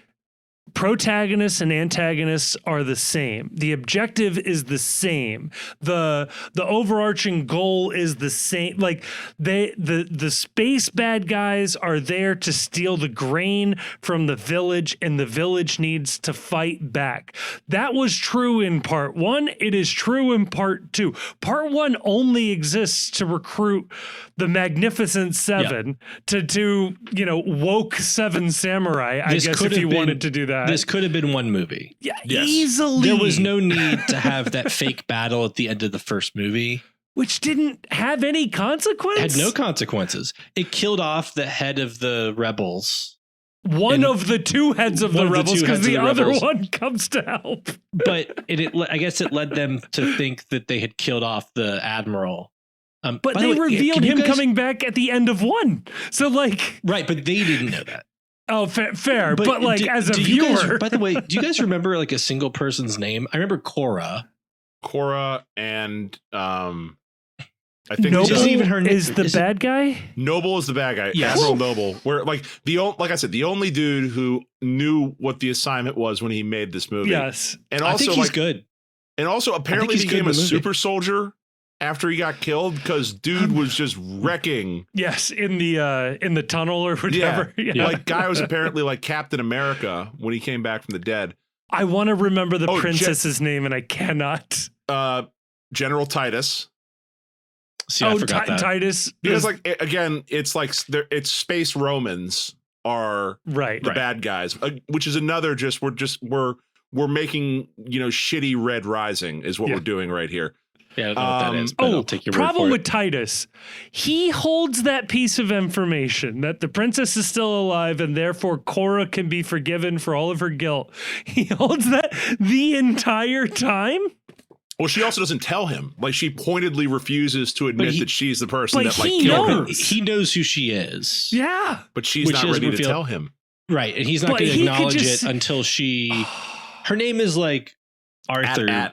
protagonists and antagonists are the same. The objective is the same. The overarching goal is the same. Like the space bad guys are there to steal the grain from the village, and the village needs to fight back. That was true in part 1. It is true in part 2. Part 1 only exists to recruit the Magnificent Seven to do, woke 7 samurai, I guess, if you wanted to do that. This could have been one movie. Yeah, yes. Easily. There was no need to have that fake battle at the end of the first movie. Which didn't have any consequence? Had no consequences. It killed off the head of the rebels. One of the 2 heads of the rebels, because the other one comes to help. But I guess it led them to think that they had killed off the admiral. But they revealed him coming back at the end of 1. So like... Right, but they didn't know that. Oh, fair. But like as a viewer... By the way, do you guys remember like a single person's name? I remember Cora. And I think Noble even her name is the bad guy. Noble is the bad guy. Yes. Admiral Noble. Where like I said, the only dude who knew what the assignment was when he made this movie. Yes. And also I think he's good. And also apparently became a super soldier after he got killed because dude was just wrecking. Yes, in the tunnel or whatever. Yeah. Like guy was apparently like Captain America when he came back from the dead. I want to remember the princess's name and I cannot. General Titus. See, I forgot that. Titus. Because like again, it's like it's space Romans are the bad guys, which is another we're making shitty Red Rising is what we're doing right here. Yeah, I don't know what that is, but I'll take your word problem for it. With Titus, he holds that piece of information that the princess is still alive and therefore Cora can be forgiven for all of her guilt. He holds that the entire time. Well, she also doesn't tell him. Like she pointedly refuses to admit that she's the person that like killed her. He knows who she is. Yeah, but she's not ready to tell him. Right, and he's not going to acknowledge it until she. Her name is like Arthur.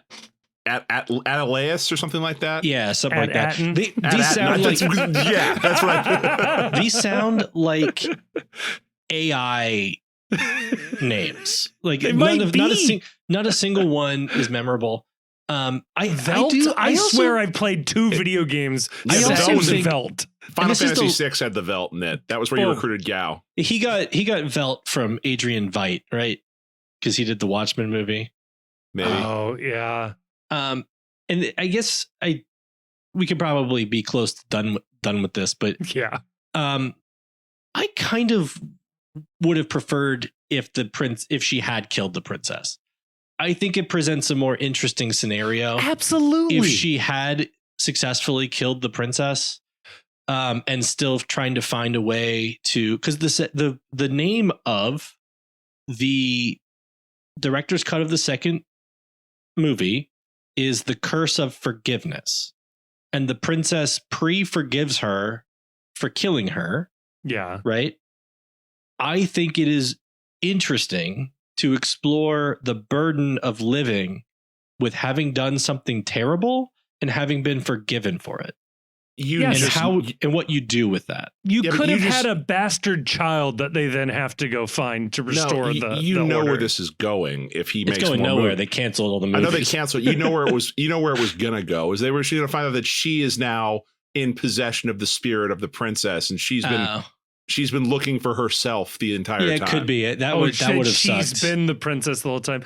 Atalaeus or something like that. Yeah, something like that. These sound like that's right. These sound like AI names. Like not a single one is memorable. I swear I've played 2 video games. I also think Velt. Final Fantasy VI had the Velt in it. That was where you recruited Gao. He got Velt from Adrian Veidt, right? Because he did the Watchmen movie. Maybe. Oh yeah. And I guess we could probably be close to done with this, but yeah. I kind of would have preferred if she had killed the princess. I think it presents a more interesting scenario. Absolutely. If she had successfully killed the princess, and still trying to find a way to, because the name of the director's cut of the second movie is The Curse of Forgiveness, and the princess forgives her for killing her. Yeah. Right. I think it is interesting to explore the burden of living with having done something terrible and having been forgiven for it. And what you do with that. You could have had a bastard child that they then have to go find to restore the know order. where this is going. If he makes going more nowhere, movies. They canceled all the movies. I know they canceled. You know where it was. You know where it was gonna go. Is she's gonna find out that she is now in possession of the spirit of the princess, and she's been looking for herself the entire time. Yeah, it could be it. That would have sucked. She's been the princess the whole time.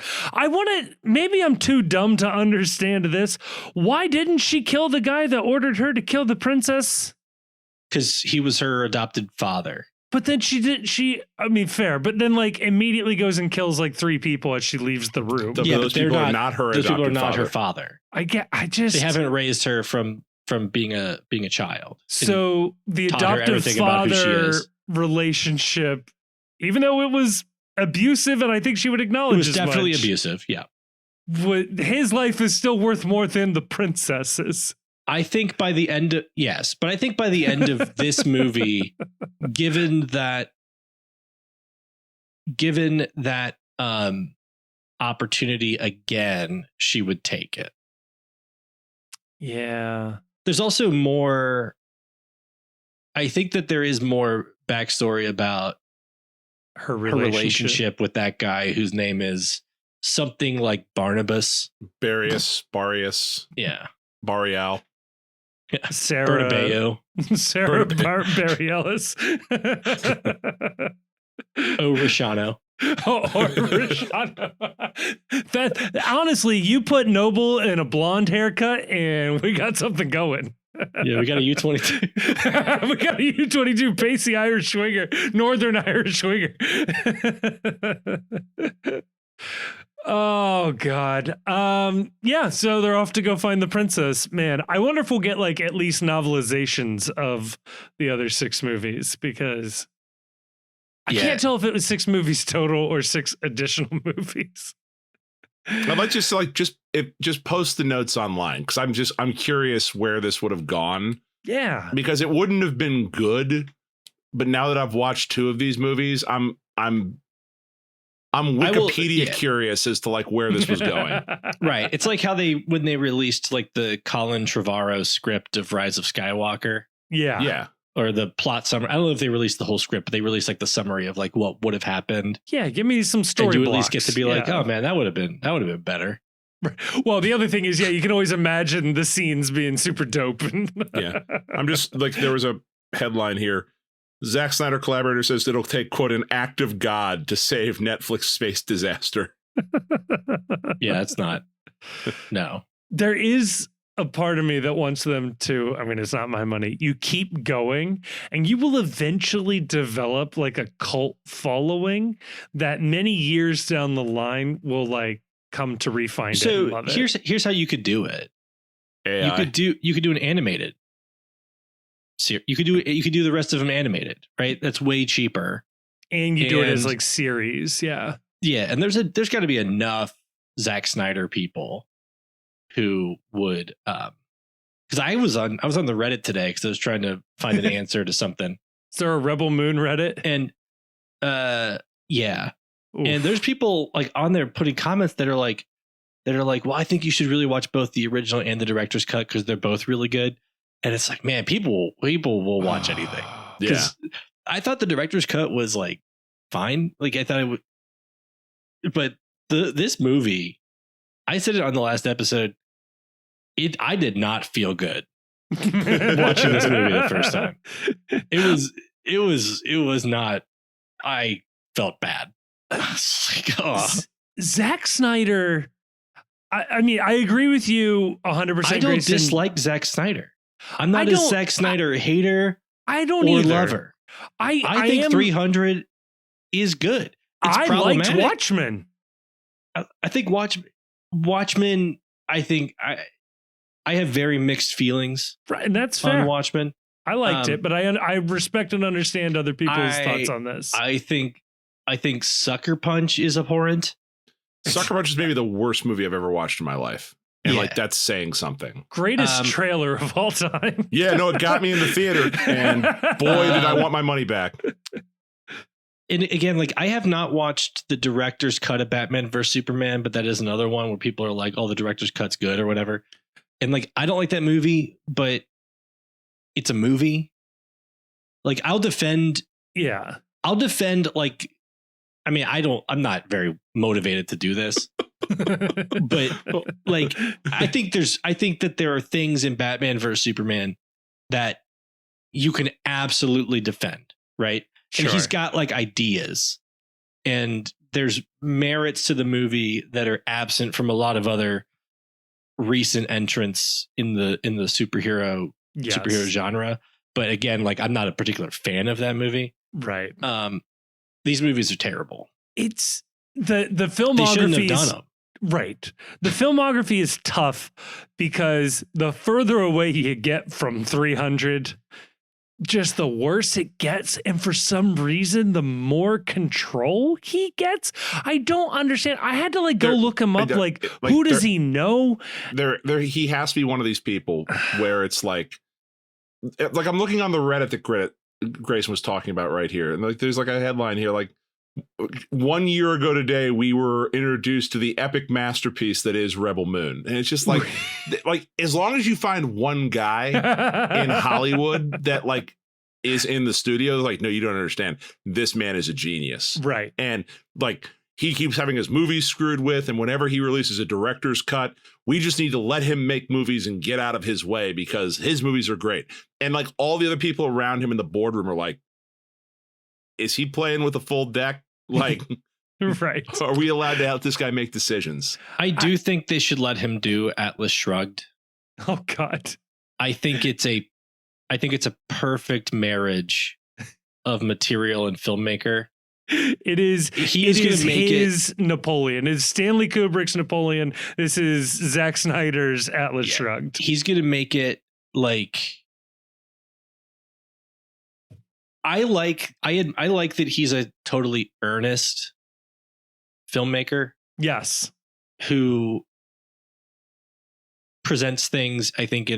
Maybe I'm too dumb to understand this. Why didn't she kill the guy that ordered her to kill the princess? Because he was her adopted father. But then fair. But then immediately goes and kills 3 people as she leaves the room. Those people are not her adopted father. Those people are not her father. They haven't raised her from being a child. So the adoptive father relationship, even though it was abusive, and I think she would acknowledge it was definitely abusive. Yeah. His life is still worth more than the princess's. I think by the end of this movie, given that opportunity again, she would take it. Yeah. There's also more. I think that there is more backstory about her relationship with that guy whose name is something like Barnabas. Barius. Yeah. Barial. Yeah. Sarah Bareilles. Rishano. Rishano. That honestly, you put Noble in a blonde haircut and we got something going. Yeah, we got a U-22. We got a U-22 pacey Irish swinger, Northern Irish swinger. Oh God. Yeah, so they're off to go find the princess. Man, I wonder if we'll get at least novelizations of the other 6 movies, because I can't tell if it was 6 movies total or 6 additional movies. I'd like just post the notes online, because I'm curious where this would have gone. Yeah, because it wouldn't have been good, but now that I've watched 2 of these movies, I'm Wikipedia curious as to where this was going. Right. It's like how when they released the Colin Trevorrow script of Rise of Skywalker. Yeah. Yeah. Or the plot summary. I don't know if they released the whole script, but they released the summary of what would have happened. Yeah, give me some story. And you blocks. At least get to be oh man, that would have been better. Well, the other thing is, you can always imagine the scenes being super dope. Yeah. I'm just there was a headline here. Zack Snyder collaborator says it'll take, quote, an act of God to save Netflix space disaster. Yeah, it's not. No. There is a part of me that wants them to, it's not my money. You keep going and you will eventually develop a cult following that many years down the line will come to refind it and love it. Here's how you could do it. AI. You could do an animated. You could do the rest of them animated, right? That's way cheaper. And you do it as series, yeah. Yeah, and there's got to be enough Zack Snyder people who would because I was on the Reddit today because I was trying to find an answer to something. Is there a Rebel Moon Reddit? And yeah. Oof. And there's people on there putting comments that are like, well, I think you should really watch both the original and the director's cut because they're both really good. And it's man, people will watch anything. Yeah. I thought the director's cut was fine. I thought it would, but this movie, I said it on the last episode. I did not feel good watching this movie the first time. It was not. I felt bad. Zack Snyder. I mean, I agree with you 100%. I don't Grayson. dislike Zack Snyder. I'm not a Zack Snyder hater. I don't or either. Lover. I think 300 is good. It's I liked Watchmen. I think Watchmen. I think I have very mixed feelings. Right, and that's fair. On Watchmen. I liked it, but I respect and understand other people's thoughts on this. I think Sucker Punch is abhorrent. Sucker Punch is maybe the worst movie I've ever watched in my life. And like that's saying something. Greatest trailer of all time. Yeah, no, it got me in the theater, and boy, did I want my money back. And again, like I have not watched the director's cut of Batman vs Superman, but that is another one where people are like, "Oh, the director's cut's good" or whatever. And like, I don't like that movie, but it's a movie. Like, I'll defend. Like, I mean, I'm not very motivated to do this. But like, I think that there are things in Batman vs Superman that you can absolutely defend, right? Sure. And he's got like ideas, and there's merits to the movie that are absent from a lot of other recent entrants in the superhero genre. But again, like, I'm not a particular fan of that movie. Right. These movies are terrible. It's the filmography. They shouldn't have done them. Right. The filmography is tough because the further away you get from 300, just the worse it gets. And for some reason, the more control he gets. I don't understand. I had to go look him up. Like who does he know? He has to be one of these people where it's like I'm looking on the Reddit that Grayson was talking about right here. And like, there's like a headline here, like, 1 year ago today, we were introduced to the epic masterpiece that is Rebel Moon. And it's just like, as long as you find one guy in Hollywood that like is in the studio, like, no, you don't understand. This man is a genius. Right. And like, he keeps having his movies screwed with. And whenever he releases a director's cut, we just need to let him make movies and get out of his way because his movies are great. And like, all the other people around him in the boardroom are like, is he playing with a full deck? Like, right. Are we allowed to help this guy make decisions? I do think they should let him do Atlas Shrugged. Oh God. I think it's a perfect marriage of material and filmmaker. It is. He's going to make his Napoleon. It's Stanley Kubrick's Napoleon. This is Zack Snyder's Atlas Shrugged. He's going to make it like. I like that he's a totally earnest filmmaker. Yes. Who presents things, I think,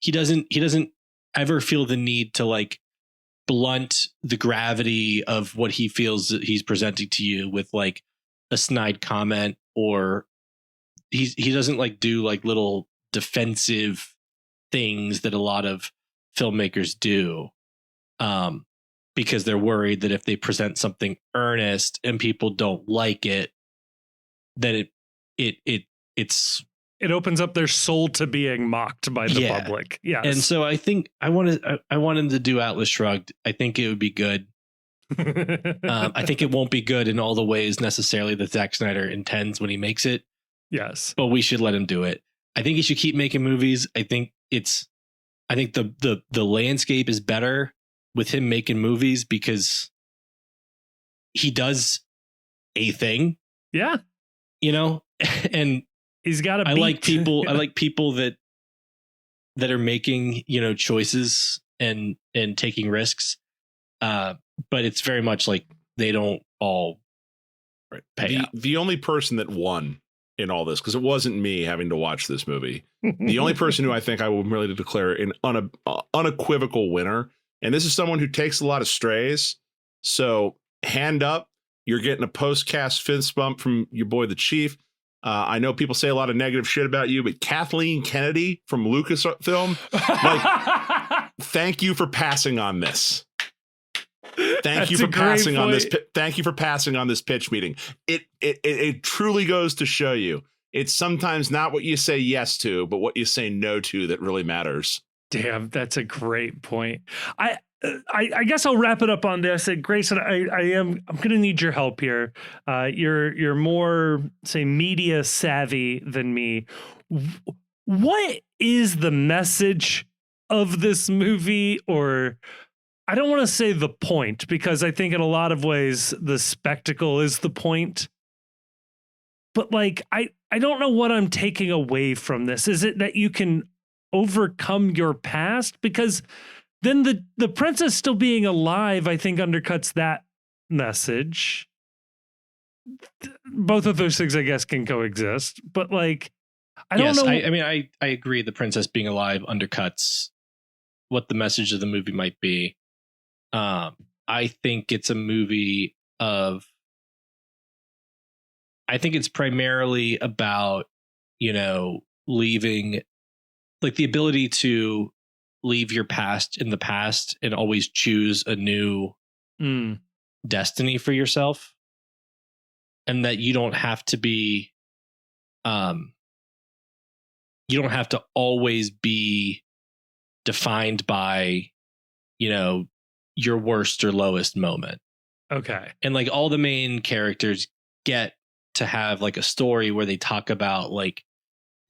he doesn't ever feel the need to like blunt the gravity of what he feels that he's presenting to you with like a snide comment, or he doesn't like do like little defensive things that a lot of filmmakers do. Because they're worried that if they present something earnest and people don't like it, that it opens up their soul to being mocked by the public. Yes. And so I think I want him to do Atlas Shrugged. I think it would be good. I think it won't be good in all the ways necessarily that Zack Snyder intends when he makes it. Yes. But we should let him do it. I think he should keep making movies. I think the landscape is better with him making movies because he does a thing. Yeah. And he's got I like people that are making, choices and taking risks. But it's very much like they don't all pay out. The only person that won in all this, because it wasn't me having to watch this movie, the only person who I think I will really declare an unequivocal winner. And this is someone who takes a lot of strays. So hand up, you're getting a post-cast fist bump from your boy, the Chief. I know people say a lot of negative shit about you, but Kathleen Kennedy from Lucasfilm, thank you for passing on this. Thank you for passing on this. Thank you for passing on this pitch meeting. It truly goes to show you it's sometimes not what you say yes to, but what you say no to that really matters. Damn, that's a great point. I guess I'll wrap it up on this. And Grayson, I'm going to need your help here. You're more, say, media savvy than me. What is the message of this movie? Or I don't want to say the point, because I think in a lot of ways the spectacle is the point. But like, I don't know what I'm taking away from this. Is it that you can overcome your past? Because then the princess still being alive, I think, undercuts that message. Both of those things, I guess, can coexist. But like, I don't know. I mean, I agree. The princess being alive undercuts what the message of the movie might be. I think it's a movie of. I think it's primarily about, leaving, like, the ability to leave your past in the past and always choose a new destiny for yourself. And that you don't have to be, you don't have to always be defined by, your worst or lowest moment. Okay. And like all the main characters get to have like a story where they talk about like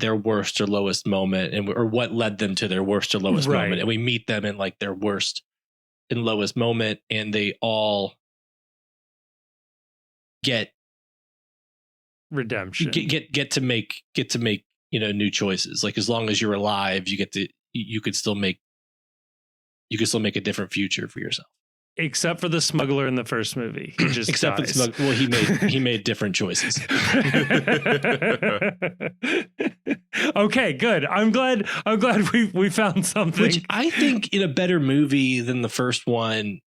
their worst or lowest moment or what led them to their worst or lowest moment. And we meet them in like their worst and lowest moment, and they all get redemption, get to make new choices. Like, as long as you're alive, you could still make a different future for yourself. Except for the smuggler in the first movie. He just Except dies. for the smuggler. Well, he made different choices. Okay, good. I'm glad we found something. Which I think, in a better movie than the first one,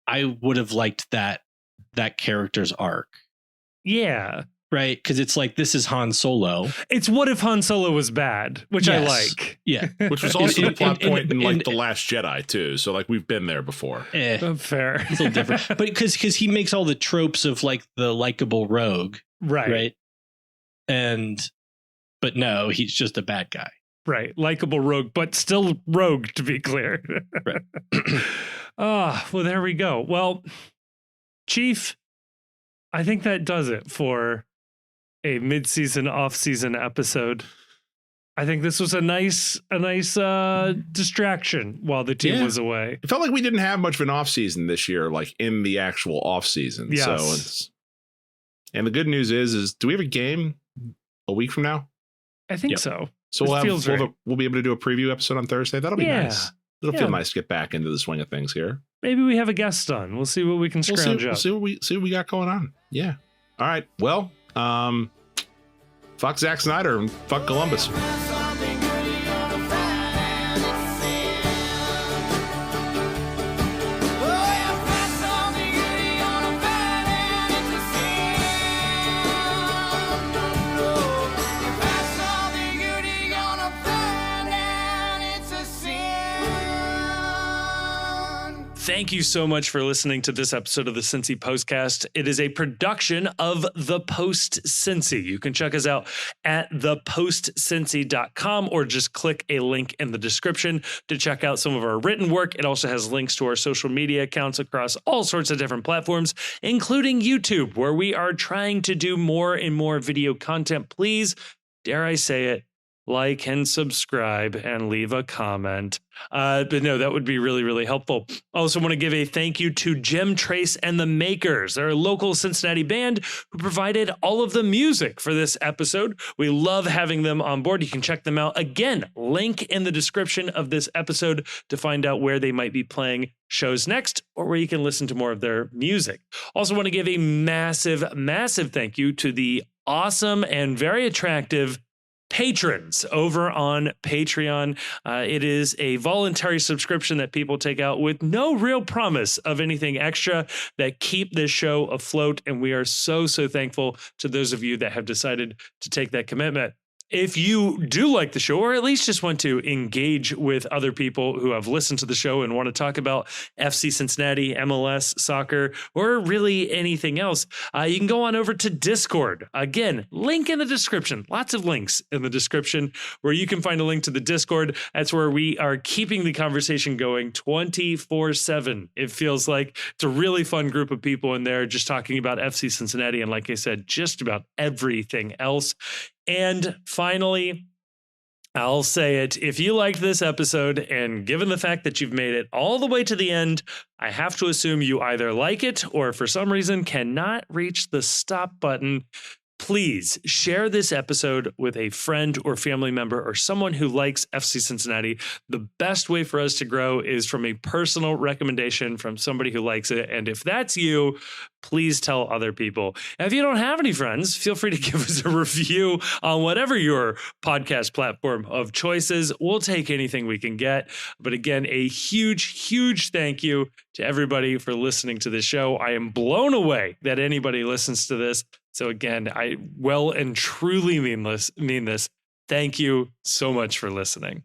I would have liked that character's arc. Yeah. Right? Because it's like, this is Han Solo. It's what if Han Solo was bad, which I like. Yeah. Which was also the plot point in like The Last Jedi too. So like, we've been there before. Fair. It's a little different. But because he makes all the tropes of like the likable rogue. Right. But no, he's just a bad guy. Right. Likable rogue, but still rogue, to be clear. Right. Well, there we go. Well, Chief, I think that does it for a mid-season, off-season episode. I think this was a nice distraction while the team was away. It felt like we didn't have much of an off season this year, like in the actual off season. Yes. And the good news is do we have a game a week from now? I think so. So we'll be able to do a preview episode on Thursday. That'll be nice. It'll feel nice to get back into the swing of things here. Maybe we have a guest on. We'll see what we can scrounge up. We'll see what we got going on. Yeah. All right. Well, fuck Zack Snyder and fuck Columbus. Thank you so much for listening to this episode of the Cincy Postcast. It is a production of The Post Cincy. You can check us out at thepostcincy.com or just click a link in the description to check out some of our written work. It also has links to our social media accounts across all sorts of different platforms, including YouTube, where we are trying to do more and more video content. Please, dare I say it, like and subscribe and leave a comment. But no, that would be really, really helpful. Also want to give a thank you to Jim Trace and the Makers. They're a local Cincinnati band who provided all of the music for this episode. We love having them on board. You can check them out. Again, link in the description of this episode to find out where they might be playing shows next or where you can listen to more of their music. Also want to give a massive, massive thank you to the awesome and very attractive patrons over on Patreon. It is a voluntary subscription that people take out with no real promise of anything extra that keep this show afloat. And we are so, so thankful to those of you that have decided to take that commitment. If you do like the show, or at least just want to engage with other people who have listened to the show and want to talk about FC Cincinnati, MLS, soccer, or really anything else, you can go on over to Discord. Again, link in the description. Lots of links in the description where you can find a link to the Discord. That's where we are keeping the conversation going 24/7. It feels like it's a really fun group of people in there just talking about FC Cincinnati. And like I said, just about everything else. And finally, I'll say it. If you liked this episode, and given the fact that you've made it all the way to the end, I have to assume you either like it or for some reason cannot reach the stop button. Please share this episode with a friend or family member or someone who likes FC Cincinnati. The best way for us to grow is from a personal recommendation from somebody who likes it. And if that's you, please tell other people. And if you don't have any friends, feel free to give us a review on whatever your podcast platform of choice is. We'll take anything we can get. But again, a huge, huge thank you to everybody for listening to this show. I am blown away that anybody listens to this. So again, I well and truly mean this. Thank you so much for listening.